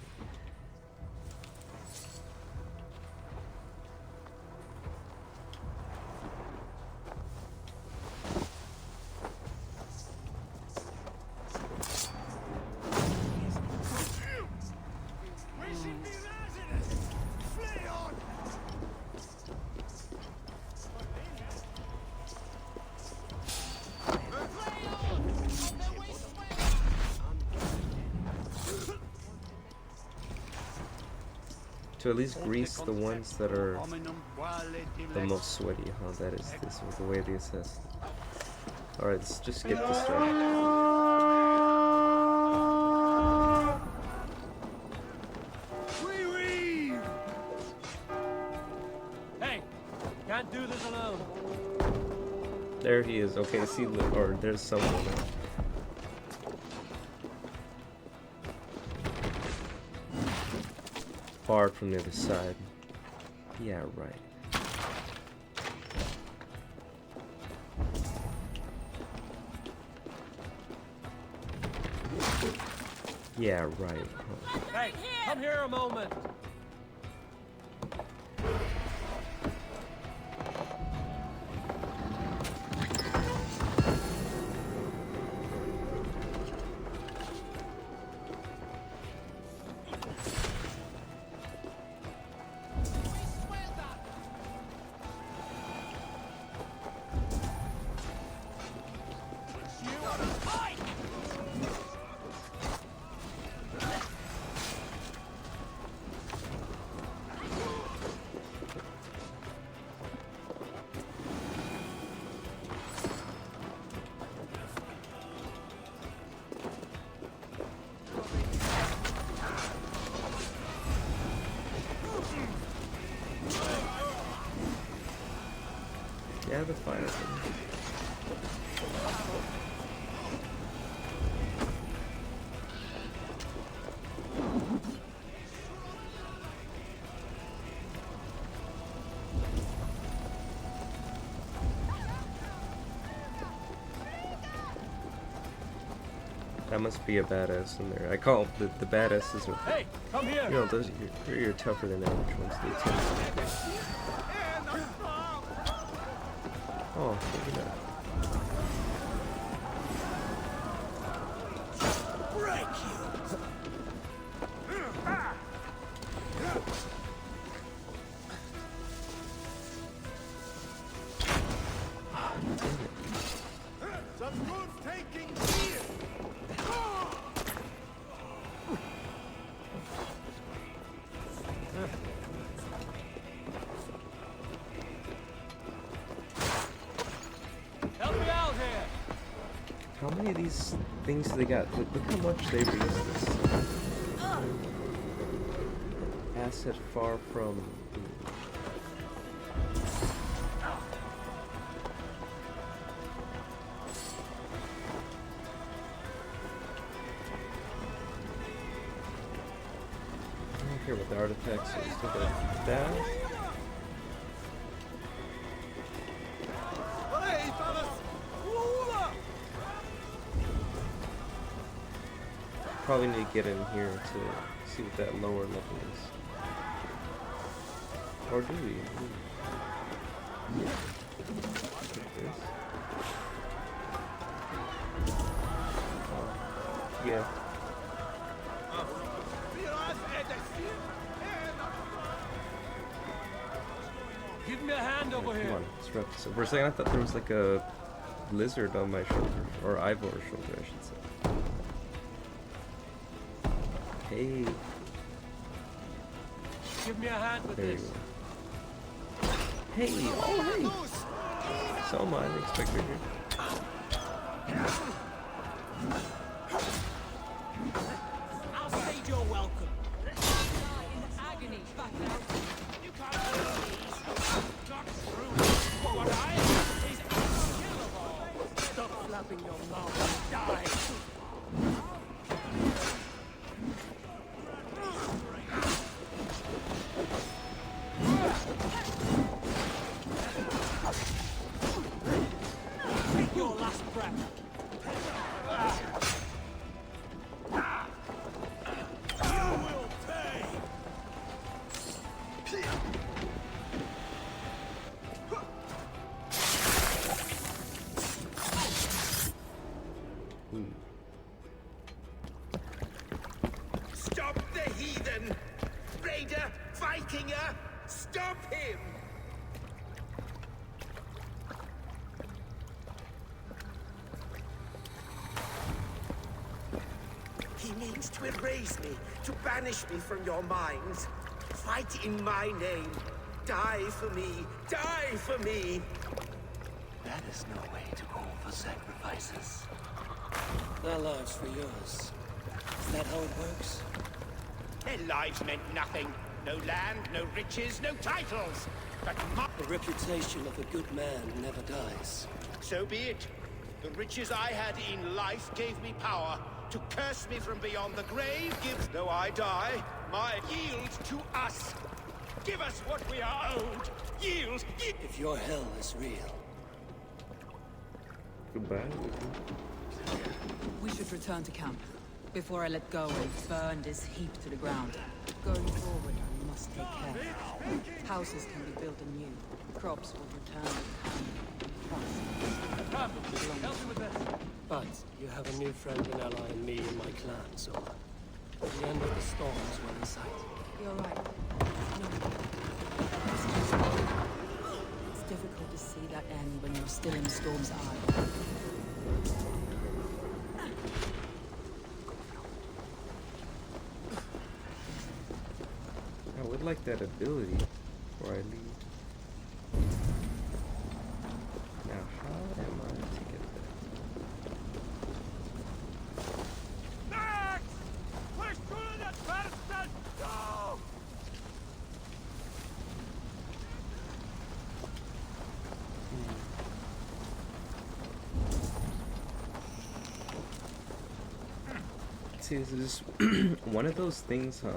To at least grease the ones that are the most sweaty, huh? That is this was the way they assessed. Alright, let's just get this started. Hey, can't do this alone. There he is. Okay, see, or there's someone. Barred from the other side. Yeah, right. Yeah, right. Huh. Hey, come here a moment. Yeah, the fire thing. That must be a badass in there. I call the badasses are. Hey, come here. You know, those you're tougher than average ones. They tend to. Oh, look at that. Some good taking here. Help me out here. How many of these things do they got? Look how much they reuse this. Asset far from. I don't care about the artifacts, so let's look at that. Probably need to get in here to see what that lower level is. Or do we? Like this. Oh, yeah. Give me a hand over here. Come on, let's wrap this up. For a second, I thought there was like a lizard on my shoulder, or Eivor's shoulder, I should say. Hey. Give me a hand with There you this. go. Hey, oh hey! Soma, I didn't expect her here. I'll say you're welcome. In agony, back out. You can't do these. Not true. What I am is unkillable. Stop flapping your mouth and die. Take your last breath. You will pay. Stop the heathen! Raider! Vikinger! Stop him! He means to erase me, to banish me from your minds. Fight in my name. Die for me. Die for me. That is no way to call for sacrifices. Their lives for yours. Is that how it works? Their lives meant nothing. No land, no riches, no titles. But The reputation of a good man never dies. so be it. The riches I had in life gave me power. To curse me from beyond the grave gives, though I die, my yield to us. Give us what we are owed. Yield. If your hell is real. Goodbye. We should return to camp before I let go and burn this heap to the ground. Going forward, I must take care. Houses can be built anew. Crops will return with time. Help me with this. But you have a new friend and ally in me and my clan, Soma. The end of the storm is well in sight. You're right. No. It's difficult to see that end when you're still in the storm's eye. I would like that ability before I leave. Now, how am I to get that? Max! Push through that bastard! Go! See, this is one of those things, huh?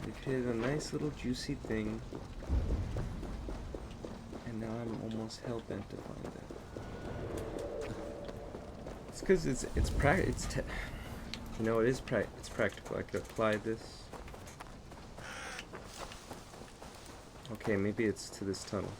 They've hit a nice little juicy thing, and now I'm almost hell-bent to find that. It's because it's you know, it's practical. I could apply this. Okay, maybe it's to this tunnel.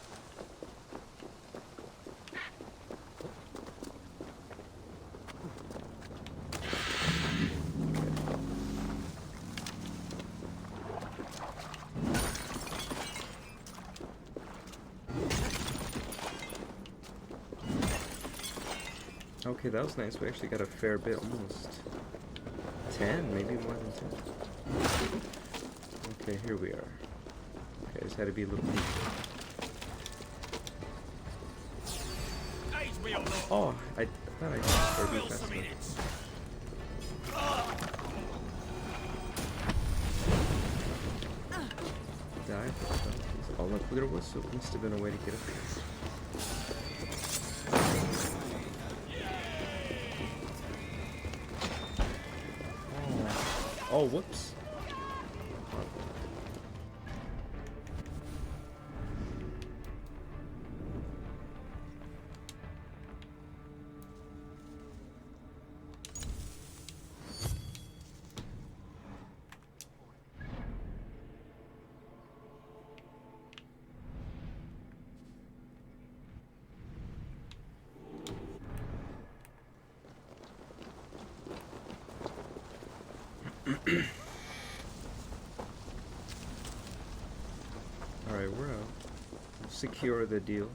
Okay, that was nice. We actually got a fair bit, almost 10, maybe more than 10. Okay, here we are. Okay, I just had to be a little patient. Oh, I thought I just started fast enough. Die. Oh look, there was, so it must have been a way to get up here. Oh, whoops. Alright, we're out. We'll secure the deal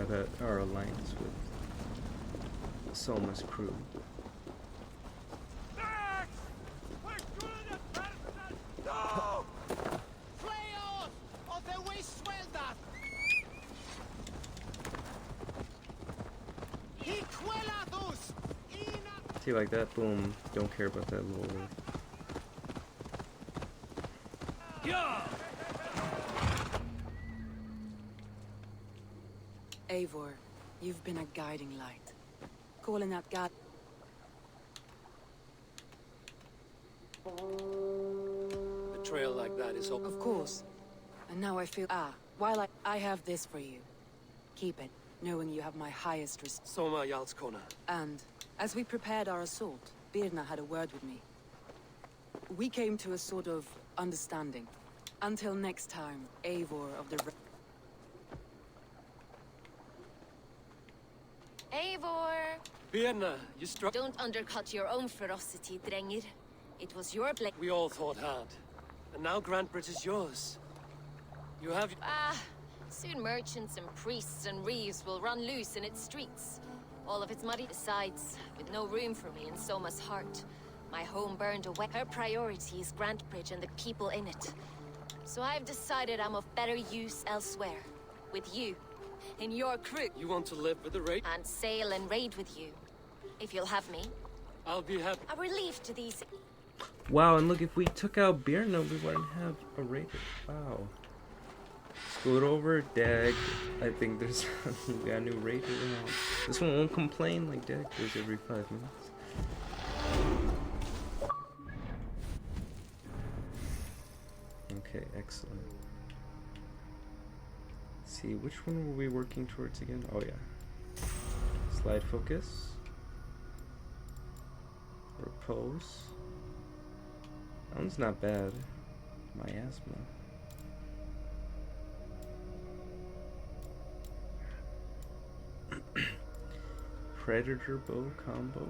that our alliance with Soma's crew. No! Flails of the Wasteweather! See, like that, boom. Don't care about that little word. Eivor, you've been a guiding light. Calling that God. Betrayal like that is all. Of course. And now I feel. While I have this for you. Keep it, knowing you have my highest respect. Soma Jarlskona. And, as we prepared our assault, Birna had a word with me. We came to a sort of understanding. Until next time, Eivor of the... Eivor! Birna, you struck. Don't undercut your own ferocity, Drengir. It was your blade. We all fought hard. And now Grantbridge is yours. You have... Soon merchants and priests and reeves will run loose in its streets. All of its muddy sides, with no room for me in Soma's heart. My home burned away. Her priority is Grantbridge and the people in it. So I've decided I'm of better use elsewhere. With you. In your crew. You want to live with the raid? And sail and raid with you. If you'll have me. I'll be happy. A relief to these... Wow, and look, if we took out Birna, we wouldn't have a raid. Wow. Scoot over, Dag. I think there's we got a new raider now. This one won't complain like Dag does every 5 minutes. Okay, excellent. Let's see, which one were we working towards again? Oh yeah. Slide focus. Repose. That one's not bad. Miasma. Predator bow combo.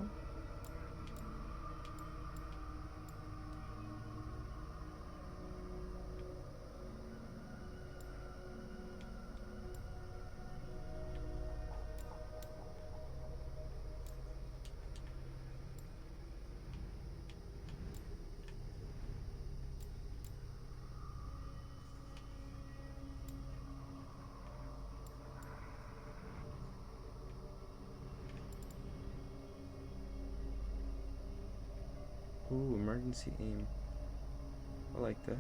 Ooh, emergency aim. I like that.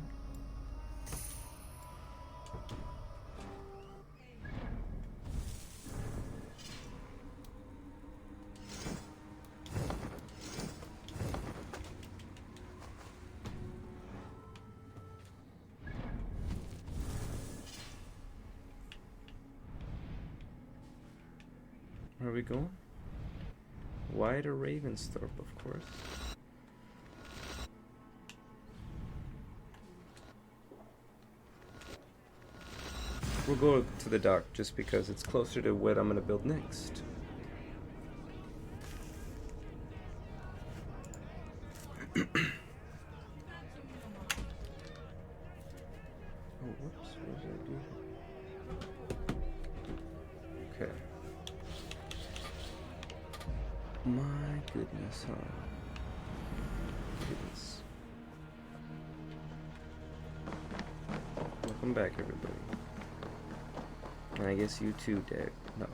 Where are we going? Wider Ravensthorpe, of course. We'll go to the dock just because it's closer to what I'm gonna build next. Oh, whoops, what did I do? Okay. My goodness, huh? Goodness. Welcome back, everybody. And I guess you too, Dick. No.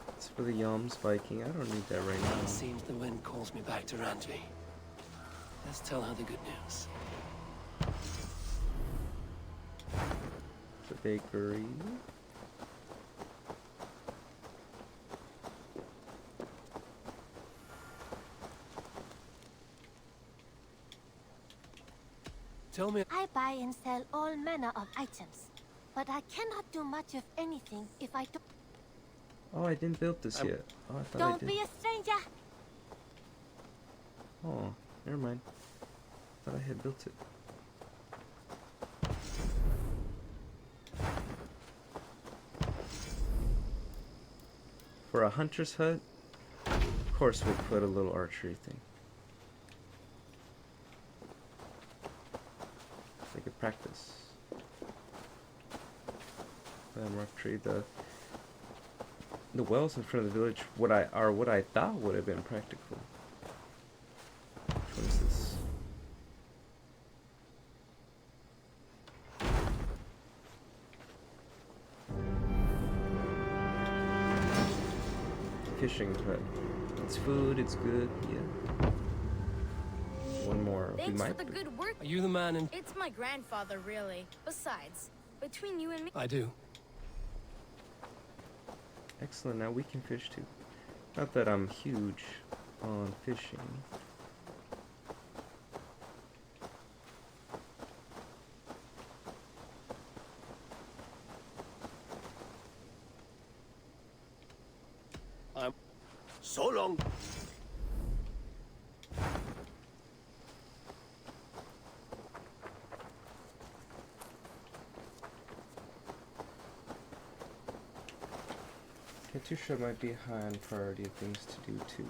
It's for the Yums Viking. I don't need that right now. It seems the wind calls me back to Randvi. Let's tell her the good news. The bakery. Tell me. I buy and sell all manner of items, but I cannot do much of anything if I don't. Oh, I didn't build this yet. Oh, I thought I Don't did. be a stranger. Oh, never mind. Thought I had built it. For a hunter's hut, of course we'll put a little archery thing. They could practice. Then we'll trade the the wells in front of the village what I thought would have been practical. Which one is this? Fishing hut. It's food, it's good, yeah. One more. Thanks we for might the good work. Are you the man in... It's my grandfather, really. Besides, between you and me... I do. Excellent, now we can fish too. Not that I'm huge on fishing. I'm... So long! Katusha might be high on priority of things to do too.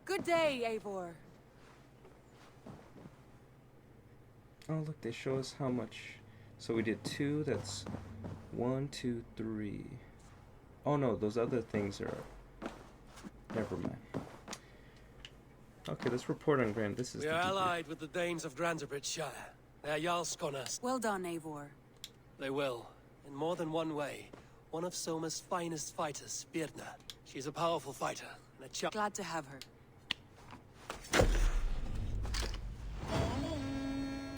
Good day, Eivor. Oh, look, they show us how much. So we did 2, that's 1, 2, 3. Oh no, those other things are... Never mind. Okay, let's report on Grand. This is We the are debrief. allied with the Danes of Grantebridge. They are Jarl's Skonnas. Well done, Eivor. They will, in more than one way. One of Soma's finest fighters, Birna. She's a powerful fighter, and a Glad to have her.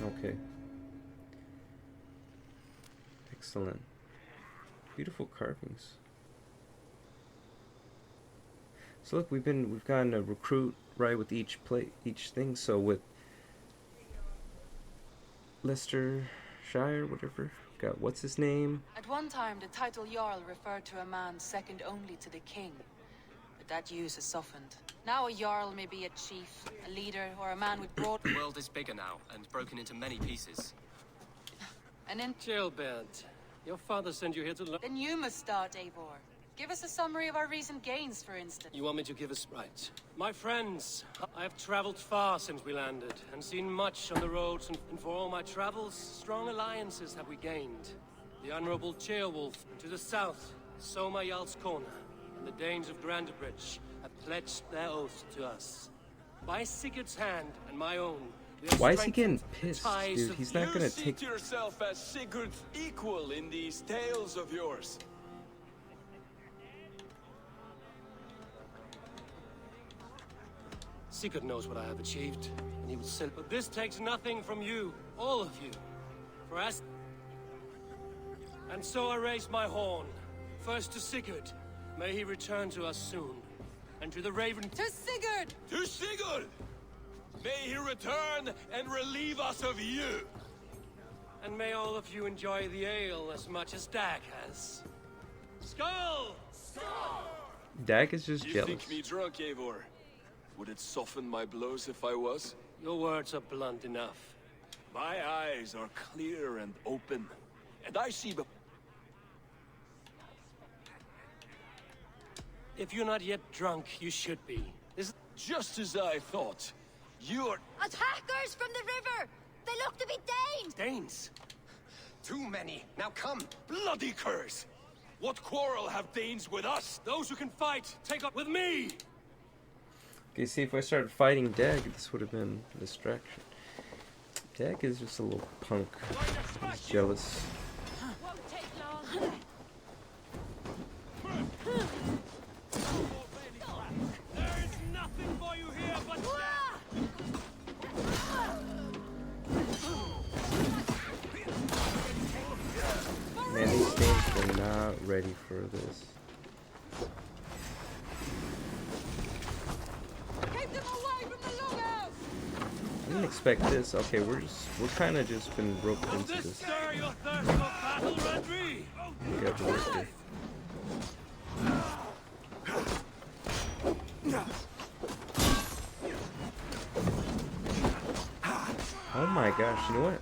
Okay. Excellent. Beautiful carvings. So look, we've gotten a recruit right with each thing. So with Leicestershire, whatever, got what's his name? At one time, the title Jarl referred to a man second only to the king. But that use has softened. Now a Jarl may be a chief, a leader, or a man with broad... The world is bigger now, and broken into many pieces. And then... Chill, Bernd. Your father sent you here to learn... Then you must start, Eivor. Give us a summary of our recent gains, for instance. You want me to give us... Right. My friends, I have traveled far since we landed, and seen much on the roads, and for all my travels, strong alliances have we gained. The Honorable Ceolwulf, and to the south, Soma Jarl's Corner, and the Danes of Grantebridge have pledged their oath to us. By Sigurd's hand and my own, we have Why is he getting strengthened pissed, the ties dude? of He's not gonna take... You see yourself as Sigurd's equal in these tales of yours. Sigurd knows what I have achieved, and he will still... But this takes nothing from you, all of you. For us... And so I raise my horn. First to Sigurd. May he return to us soon. And to the Raven... To Sigurd! To Sigurd! May he return and relieve us of you! And may all of you enjoy the ale as much as Dag has. Skull! Skull! Dag is just You jealous. think me drunk, Eivor? Would it soften my blows if I was? Your words are blunt enough. My eyes are clear and open, and I see the... If you're not yet drunk, you should be. This... Just as I thought. You're... Attackers from the river! They look to be Danes! Danes? Too many. Now come! Bloody curse! What quarrel have Danes with us? Those who can fight, take up with me! Okay, see, if I started fighting Dag, this would have been a distraction. Dag is just a little punk. He's jealous. Won't take long. There is nothing for you here but Man, these things are not ready for this. Keep them away from the longhouse! I didn't expect this. Okay, we're kind of just been roped into this. stir your thirst for battle, Rendry! Okay, I've worked it. Oh my gosh, you know what?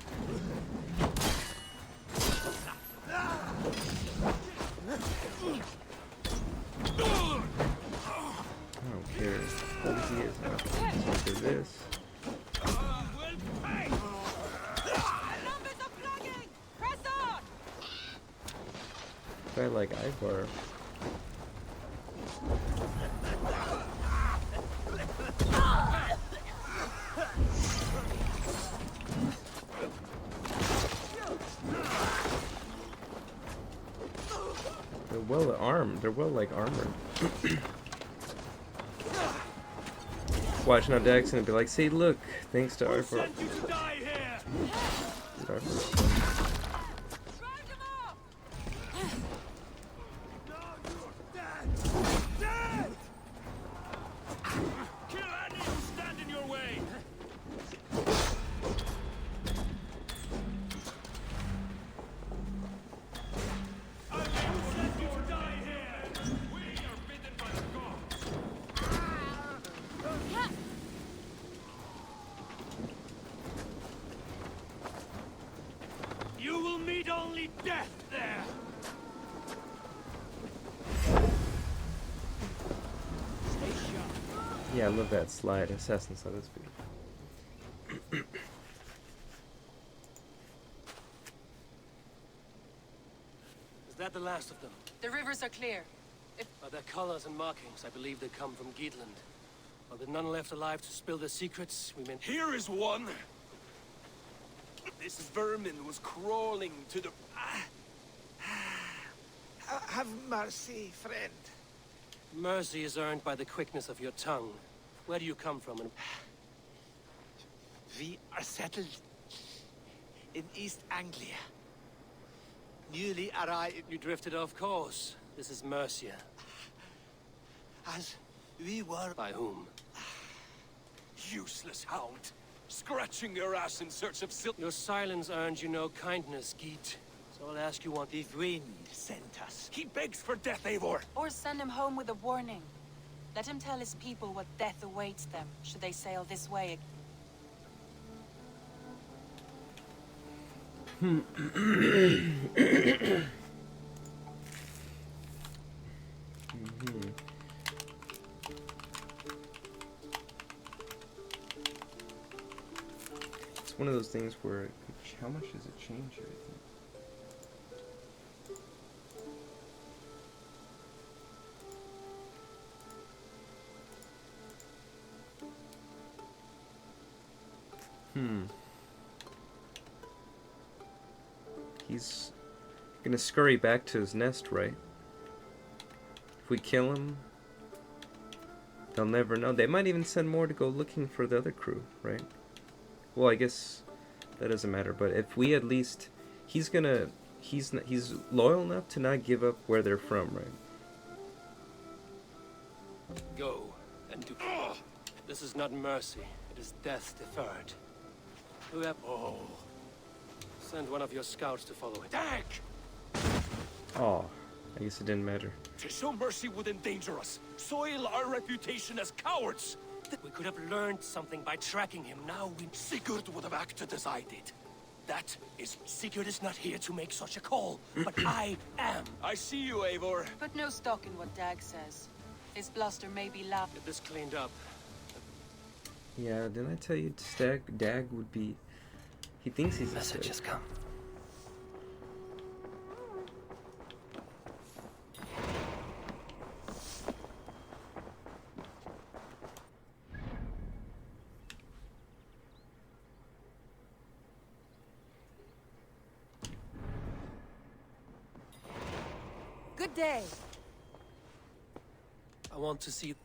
I don't care who he is now. Let's do this. I like Eivor. They're well armed. They're well like armored. Watching out Dax and be like, "See, look, thanks to Eivor." You will meet only death there! Yeah, I love that slide. Assassin slide, that's beautiful. Is that the last of them? The rivers are clear. By their colors and markings, I believe they come from Geatland. But with none left alive to spill their secrets, we meant... Here is one! This vermin was crawling to the... Have mercy, friend. Mercy is earned by the quickness of your tongue. Where do you come from? And... We are settled in East Anglia. Newly arrived. You drifted off course. This is Mercia. As we were... By whom? Useless hound! Scratching your ass in search of silk. Your silence earned you no kindness, Geet. So I'll ask you one. The wind sent us. He begs for death, Eivor! Or send him home with a warning. Let him tell his people what death awaits them, should they sail this way again. It's one of those things where, how much does it change everything? He's gonna scurry back to his nest, right? If we kill him, they'll never know. They might even send more to go looking for the other crew, right? Well, I guess that doesn't matter. But if we at least, he's loyal enough to not give up where they're from, right? Go and do... This is not mercy. It is death deferred. Whoever... Oh. Send one of your scouts to follow it. Dag! Oh, I guess it didn't matter. To show mercy would endanger us. Soil our reputation as cowards. We could have learned something by tracking him. Now we... Sigurd would have acted as I did. That is... Sigurd is not here to make such a call, but I am. I see you, Eivor. Put no stock in what Dag says. His bluster may be loud. Get this cleaned up. Yeah, didn't I tell you Dag would be... He thinks he's a message has come. Good day. I want to see...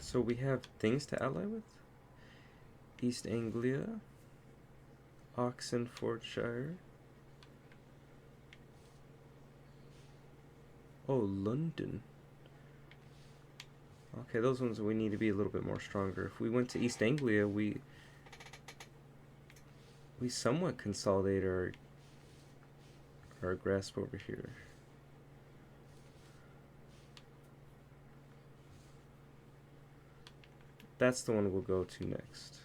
So we have things to ally with? East Anglia, Oxenfordshire. Oh, London. Okay, those ones we need to be a little bit more stronger. If we went to East Anglia, we somewhat consolidate our grasp over here. That's the one we'll go to next.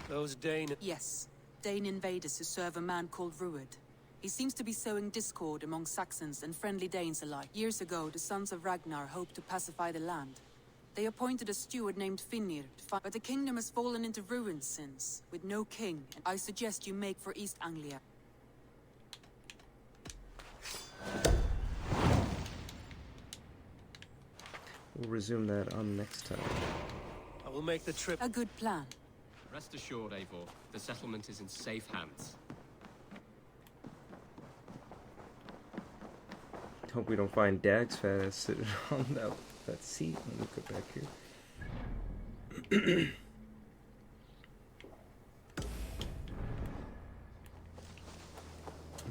Those Dane... Yes. Dane invaders who serve a man called Ruud. He seems to be sowing discord among Saxons and friendly Danes alike. Years ago, the sons of Ragnar hoped to pacify the land. They appointed a steward named Finnir to fight, but the kingdom has fallen into ruins since, with no king, and I suggest you make for East Anglia. We'll resume that on next time. I will make the trip. A good plan. Rest assured, Eivor, the settlement is in safe hands. Hope we don't find Dag's fat ass sitting on that seat. Let me go back here.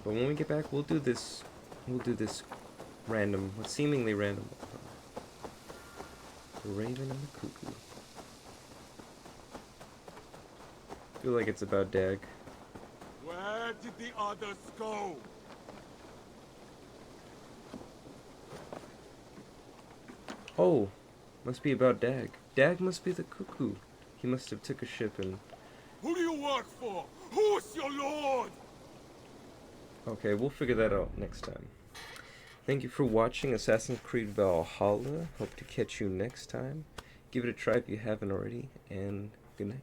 But when we get back, we'll do this random, seemingly random. The Raven and the Cuckoo. I feel like it's about Dag. Where did the others go? Oh, must be about Dag. Dag must be the Cuckoo. He must have took a ship and... Who do you work for? Who's your lord? Okay, we'll figure that out next time. Thank you for watching Assassin's Creed Valhalla. Hope to catch you next time. Give it a try if you haven't already, and good night.